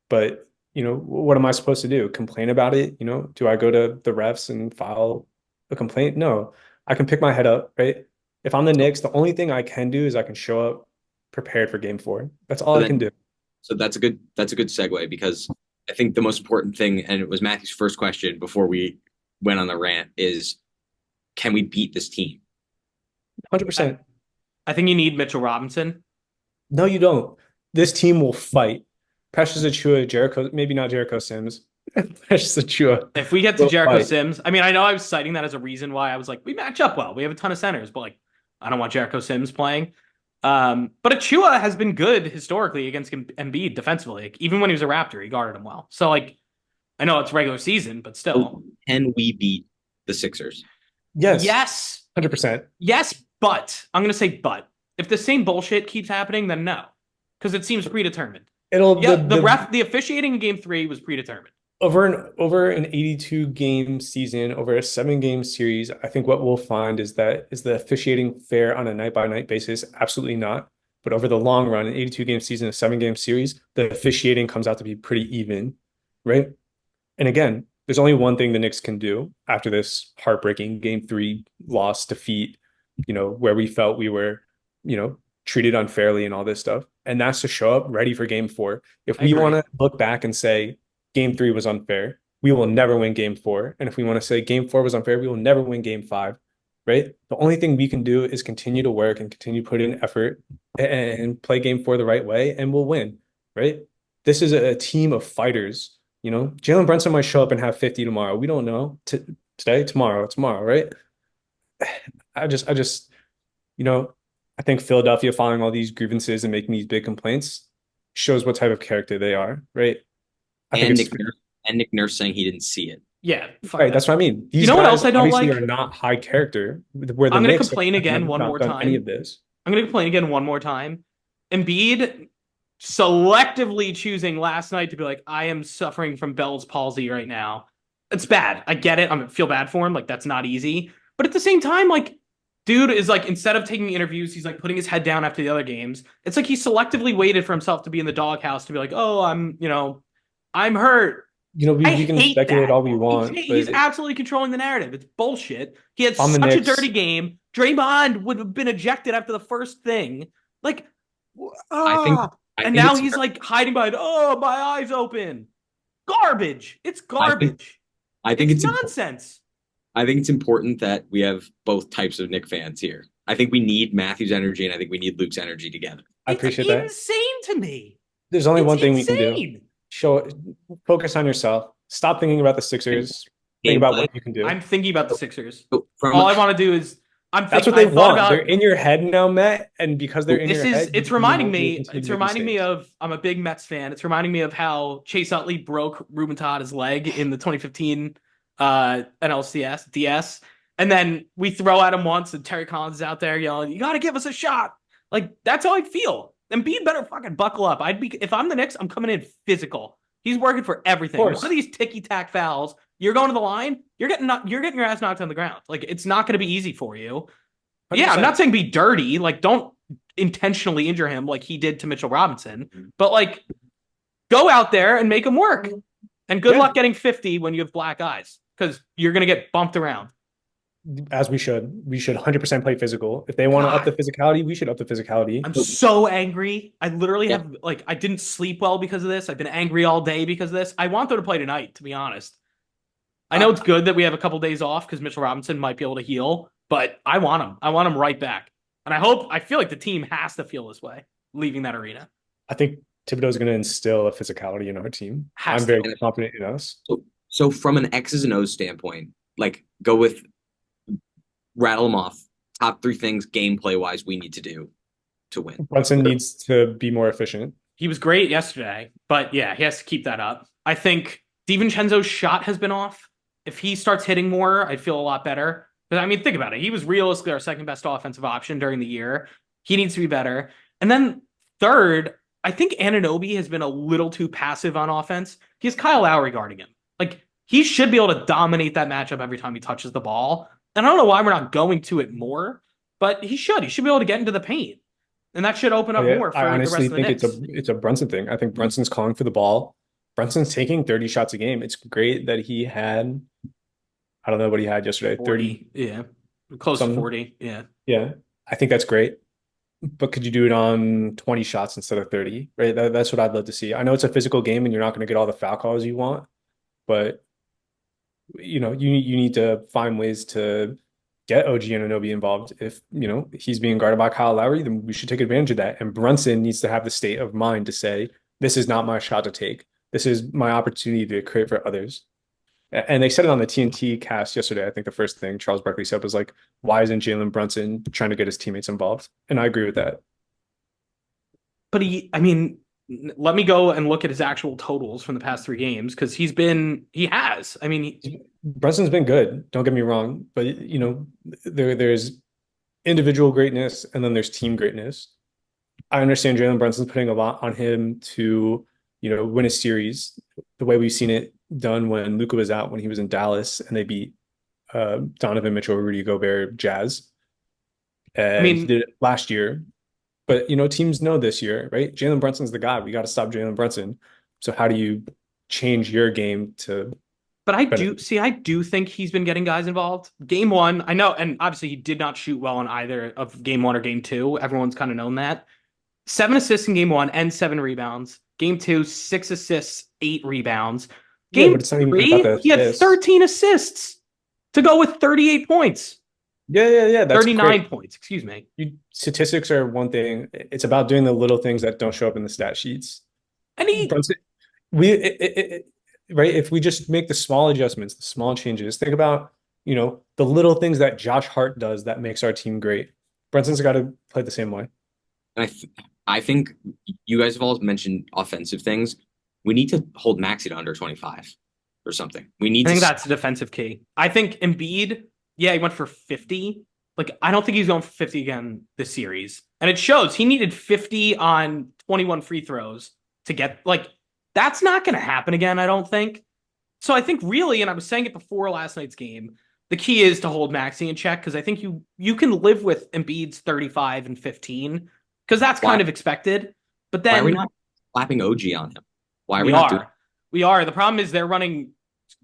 But what am I supposed to do? Complain about it? Do I go to the refs and file a complaint? No, I can pick my head up, right? If I'm the Knicks, the only thing I can do is I can show up prepared for game 4. That's all I can do.
So that's a good segue, because I think the most important thing, and it was Matthew's first question before we went on the rant, is can we beat this team?
100%.
I think you need Mitchell Robinson.
No, you don't. This team will fight. Precious Achiuwa, Jericho, maybe not Jericho Sims. Precious Achiuwa.
If we get to
will
Jericho
fight.
Sims, I mean, I know I was citing that as a reason why I was like, we match up well. We have a ton of centers, but like, I don't want Jericho Sims playing. But Achiuwa has been good historically against Embiid defensively. Like, even when he was a Raptor, he guarded him well. So like, I know it's regular season, but still.
Can we beat the Sixers?
Yes.
Yes.
100%.
Yes, but I'm going to say but. If the same bullshit keeps happening, then no. Because it seems predetermined.
The
The officiating in game 3 was predetermined.
over an 82 game season, over a 7 game series, I think what we'll find is the officiating fair on a night by night basis? Absolutely not. But over the long run, an 82 game season, a 7 game series, the officiating comes out to be pretty even, right? And again, there's only one thing the Knicks can do after this heartbreaking game 3 loss defeat, where we felt we were, treated unfairly and all this stuff. And that's to show up ready for game 4. If
I
we
agree.
want to look back and say game 3 was unfair, we will never win game 4. And if we want to say game 4 was unfair, we will never win game 5, right? The only thing we can do is continue to work and continue to put in effort and play game 4 the right way, and we'll win, right? This is a team of fighters. Jalen Brunson might show up and have 50 tomorrow. We don't know. Today, tomorrow, right? I just, I think Philadelphia filing all these grievances and making these big complaints shows what type of character they are, right? I think it's
Nick Nurse saying he didn't see it.
Yeah,
right. That's what I mean. These
know what
guys
else I don't
obviously
like?
are not high character. Where the
I'm going to
Knicks
complain
have
again one
not
more
done
time.
any of this.
I'm going to complain again one more time. Embiid selectively choosing last night to be like, I am suffering from Bell's palsy right now. It's bad. I get it. I feel bad for him. Like, that's not easy. But at the same time, like, dude is like, instead of taking interviews, he's like putting his head down after the other games. It's like he selectively waited for himself to be in the doghouse to be like, oh, I'm hurt.
We can
hate
speculate
that.
all we want.
He's
but
absolutely controlling the narrative. It's bullshit. He had
On the
such a
Knicks-
dirty game. Draymond would have been ejected after the first thing. Like,
I
and
think
now
it's
he's like hiding behind, oh, my eyes open. Garbage. It's garbage.
I think
It's
it's
nonsense.
I think it's important that we have both types of Nick fans here. I think we need Matthew's energy, and I think we need Luke's energy together.
I appreciate that.
It's insane to me.
There's only
It's
one thing we can do.
insane.
Focus on yourself. Stop thinking about the Sixers. Think about what you can do.
I'm thinking about the Sixers.
So
All I want to do is
That's what they want. They're in your head now, Matt, and because they're in your head,
it's reminding me of, I'm a big Mets fan. It's reminding me of how Chase Utley broke Ruben Tada's leg in the 2015 NLCS DS, and then we throw at him once, and Terry Collins is out there yelling, "You got to give us a shot!" Like, that's how I feel. Embiid better fucking buckle up. If I'm the Knicks, I'm coming in physical. He's working for everything. One of these ticky-tack fouls, you're going to the line, you're getting your ass knocked on the ground. Like, it's not going to be easy for you. 100%. Yeah, I'm not saying be dirty. Like, don't intentionally injure him like he did to Mitchell Robinson. But, like, go out there and make him work. And good luck getting 50 when you have black eyes, because you're going to get bumped around.
As we should. We should 100% play physical. If they want to up the physicality, we should up the physicality.
I'm so angry. I literally have, like, I didn't sleep well because of this. I've been angry all day because of this. I want them to play tonight, to be honest. I know it's good that we have a couple days off because Mitchell Robinson might be able to heal, but I want him. I want him right back. And I feel like the team has to feel this way, leaving that arena.
I think Thibodeau's going to instill a physicality in our team. I'm very confident in us.
So from an X's and O's standpoint, like, go with, rattle them off. Top 3 things gameplay-wise we need to do to win.
Brunson needs to be more efficient.
He was great yesterday, but yeah, he has to keep that up. I think DiVincenzo's shot has been off. If he starts hitting more, I'd feel a lot better. But I mean, think about it. He was realistically our second best offensive option during the year. He needs to be better. And then third, I think Anunoby has been a little too passive on offense. He has Kyle Lowry guarding him. Like, he should be able to dominate that matchup every time he touches the ball. And I don't know why we're not going to it more, but he should. He should be able to get into the paint. And that should open up more for
I
the rest
honestly
of the
think
Knicks.
it's a Brunson thing. I think Brunson's calling for the ball. Brunson's taking 30 shots a game. It's great that he had, I don't know what he had yesterday, 30.
Yeah. Close to 40. Yeah.
Yeah. I think that's great. But could you do it on 20 shots instead of 30? Right? That's what I'd love to see. I know it's a physical game and you're not going to get all the foul calls you want, but you need to find ways to get OG Anunoby involved. If he's being guarded by Kyle Lowry, then we should take advantage of that. And Brunson needs to have the state of mind to say, this is not my shot to take. This is my opportunity to create for others. And they said it on the TNT cast yesterday. I think the first thing Charles Barkley said was like, why isn't Jalen Brunson trying to get his teammates involved? And I agree with that.
But let me go and look at his actual totals from the past 3 games, because
Brunson's been good. Don't get me wrong, but there's individual greatness and then there's team greatness. I understand Jalen Brunson's putting a lot on him to win a series the way we've seen it done when Luka was out when he was in Dallas and they beat Donovan Mitchell, Rudy Gobert, Jazz.
I
And he
mean,
did it last year. But teams know this year, right? Jalen Brunson's the guy. We got to stop Jalen Brunson. So how do you change your game to
but I do
benefit?
see, I do think he's been getting guys involved. Game one, I know, and obviously he did not shoot well in either of game one or game two. Everyone's kind of known that. 7 assists in game one and 7 rebounds. Game two, 6 assists, 8 rebounds.
Yeah,
Game
but it's not even about
three,
the
he had
assists.
13 assists to go with 38 points.
Yeah. That's
39
great.
points, excuse me.
Statistics are one thing. It's about doing the little things that don't show up in the stat sheets.
And he,
Brunson, right? If we just make the small adjustments, the small changes, think about, the little things that Josh Hart does that makes our team great. Brunson's got to play the same way.
And I think you guys have all mentioned offensive things. We need to hold Maxey to under 25 or something. We need
I think
to
that's the defensive key. I think Embiid, yeah, he went for 50. Like, I don't think he's going for 50 again this series. And it shows he needed 50 on 21 free throws to get, like, that's not going to happen again, I don't think. So I think really, and I was saying it before last night's game, the key is to hold Maxey in check because I think you can live with Embiid's 35 and 15 because that's
why
kind of expected. But
why are we
then
not slapping OG on him? Why are we
we
not doing
are. We are. The problem is they're running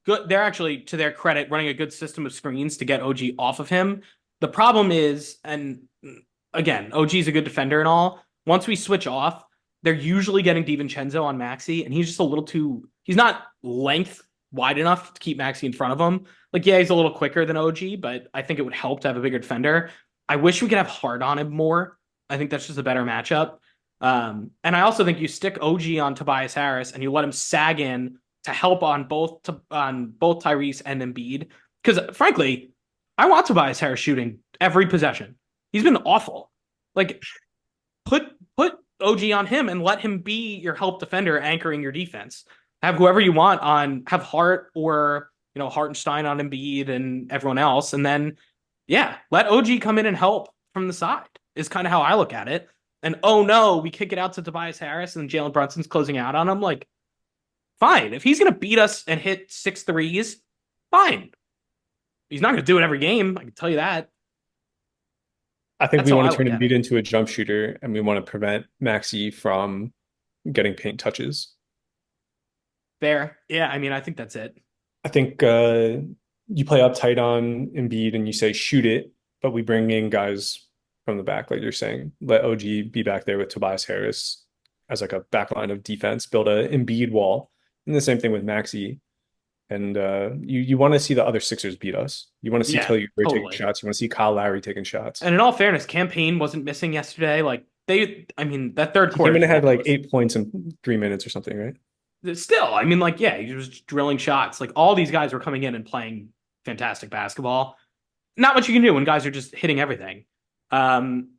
good. They're actually, to their credit, running a good system of screens to get OG off of him. The problem is, and again, OG's a good defender and all. Once we switch off, they're usually getting DiVincenzo on Maxey, and he's just a little too. He's not length wide enough to keep Maxey in front of him. Like, yeah, he's a little quicker than OG, but I think it would help to have a bigger defender. I wish we could have Hard on him more. I think that's just a better matchup. And I also think you stick OG on Tobias Harris and you let him sag in to help on both Tyrese and Embiid. Because frankly, I want Tobias Harris shooting every possession. He's been awful. Like, put OG on him and let him be your help defender anchoring your defense. Have whoever you want on, have Hart or Hartenstein on Embiid and everyone else, and then let OG come in and help from the side. Is kind of how I look at it. And oh no, we kick it out to Tobias Harris and Jalen Brunson's closing out on him. Like, fine. If he's gonna beat us and hit 6 threes, fine. He's not gonna do it every game. I can tell you that.
I think
That's
we
how
want
I
to turn
look at
Embiid
it.
into a jump shooter, and we want to prevent Maxey from getting paint touches.
Fair. Yeah, I mean, I think that's it.
I think you play uptight on Embiid and you say shoot it, but we bring in guys from the back, like you're saying. Let OG be back there with Tobias Harris as like a backline of defense, build a Embiid wall. And the same thing with Maxey. And you want to see the other Sixers beat us. You want to see
Yeah,
Kelly Oubre taking
totally.
shots. You want to see Kyle Lowry taking shots.
And in all fairness, Campaign wasn't missing yesterday. Like I mean, that third
He came
quarter
in and
just
had like
was
8 points in 3 minutes or something, right?
still, I mean, like, yeah, he was drilling shots. Like, all these guys were coming in and playing fantastic basketball. Not much you can do when guys are just hitting everything. Um,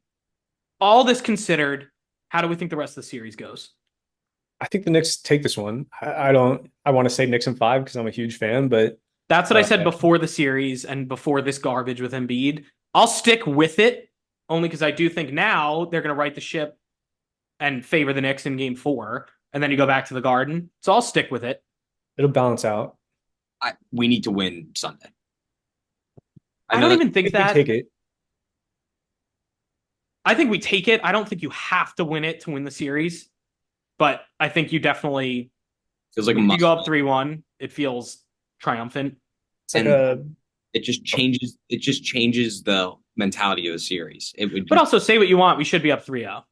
all this considered, how do we think the rest of the series goes?
I think the Knicks take this one. I don't. I want to say Knicks in 5 because I'm a huge fan, but
That's what I
uh,
said before the series and before this garbage with Embiid. I'll stick with it only because I do think now they're going to right the ship and favor the Knicks in game 4. And then you go back to the Garden. So I'll stick with it.
it'll balance out.
we need to win Sunday.
I
know
don't
that
even think
If we
that.
take it,
I think we take it. I don't think you have to win it to win the series. But I think you definitely,
feels like a
if you
must.
go up 3-1, it feels triumphant.
it's like
And
a
it just changes the mentality of the series. It would
But also, say what you want, we should be up 3-0.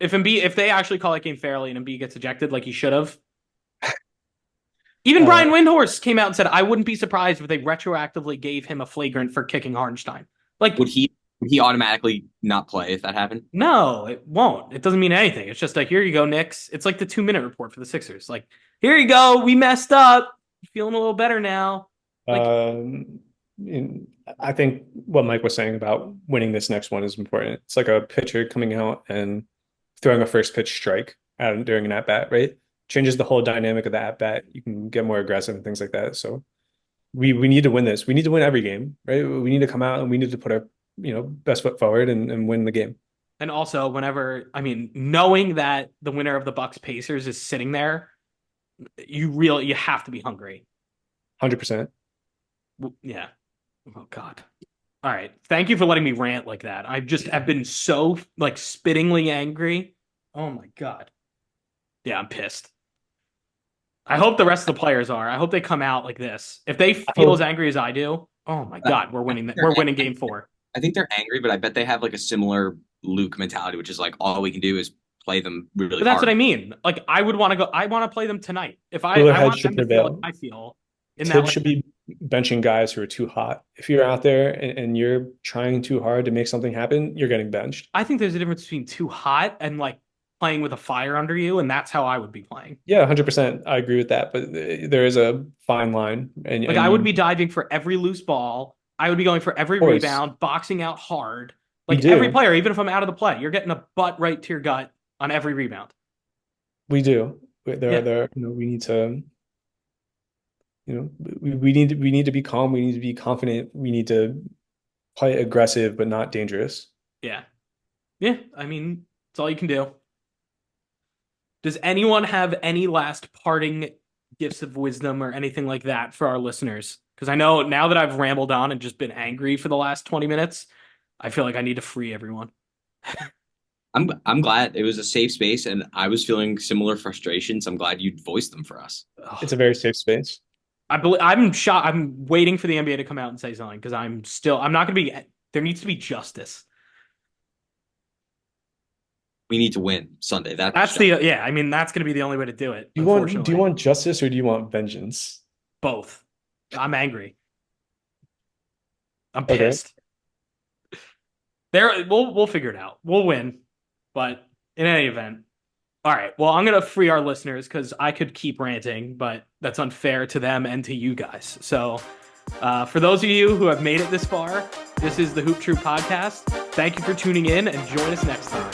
If they actually call that game fairly and Embiid gets ejected like he should have. Even
uh,
Brian Windhorst came out and said, I wouldn't be surprised if they retroactively gave him a flagrant for kicking Hartenstein. Like,
would he automatically not play if that happened?
no, it won't. It doesn't mean anything. It's just like, here you go, Knicks. It's like the 2-minute report for the Sixers. Like, here you go. We messed up. Feeling a little better now. Like,
um, I think what Mike was saying about winning this next one is important. It's like a pitcher coming out and throwing a first pitch strike during an at bat, right? Changes the whole dynamic of the at bat. You can get more aggressive and things like that. So we need to win this. We need to win every game, right? We need to come out and we need to put our best foot forward and win the game.
and also, knowing that the winner of the Bucks Pacers is sitting there, You have to be hungry.
100%.
Yeah. Oh God. All right. Thank you for letting me rant like that. I've been so like spittingly angry. Oh my God. Yeah, I'm pissed. I hope the rest of the players are. I hope they come out like this. If they feel as angry as I do, oh my God, we're winning that. We're winning game 4.
I think they're angry, but I bet they have like a similar Luke mentality, which is like all we can do is play them really
But that's
hard.
what I mean. Like I would want to go. I want to play them tonight. If I,
Cooler
I
heads
want
should
them to feel like
prevail.
I feel in that.
Tibbs
Like,
should be benching guys who are too hot. If you're out there and you're trying too hard to make something happen, you're getting benched.
I think there's a difference between too hot and like playing with a fire under you, and that's how I would be playing.
Yeah, 100%. I agree with that, but there is a fine line.
Like I would be diving for every loose ball. I would be going for every rebound, boxing out hard. Like every player, even if I'm out of the play, you're getting a butt right to your gut on every rebound.
We do. We need to, we need to be calm. We need to be confident. We need to play aggressive, but not dangerous.
Yeah. Yeah. I mean, it's all you can do. Does anyone have any last parting gifts of wisdom or anything like that for our listeners? Because I know now that I've rambled on and just been angry for the last 20 minutes, I feel like I need to free everyone.
I'm glad it was a safe space, and I was feeling similar frustrations. I'm glad you voiced them for us.
It's a very safe space.
I'm shocked. I'm waiting for the NBA to come out and say something because I'm not going to be. There needs to be justice.
We need to win Sunday.
That's I mean, that's going to be the only way to do it.
Do you want justice or do you want vengeance?
Both. I'm angry. I'm pissed. Okay. We'll figure it out. We'll win. But in any event, all right. Well, I'm going to free our listeners because I could keep ranting, but that's unfair to them and to you guys. So for those of you who have made it this far, this is the Hoop Troop Podcast. Thank you for tuning in and join us next time.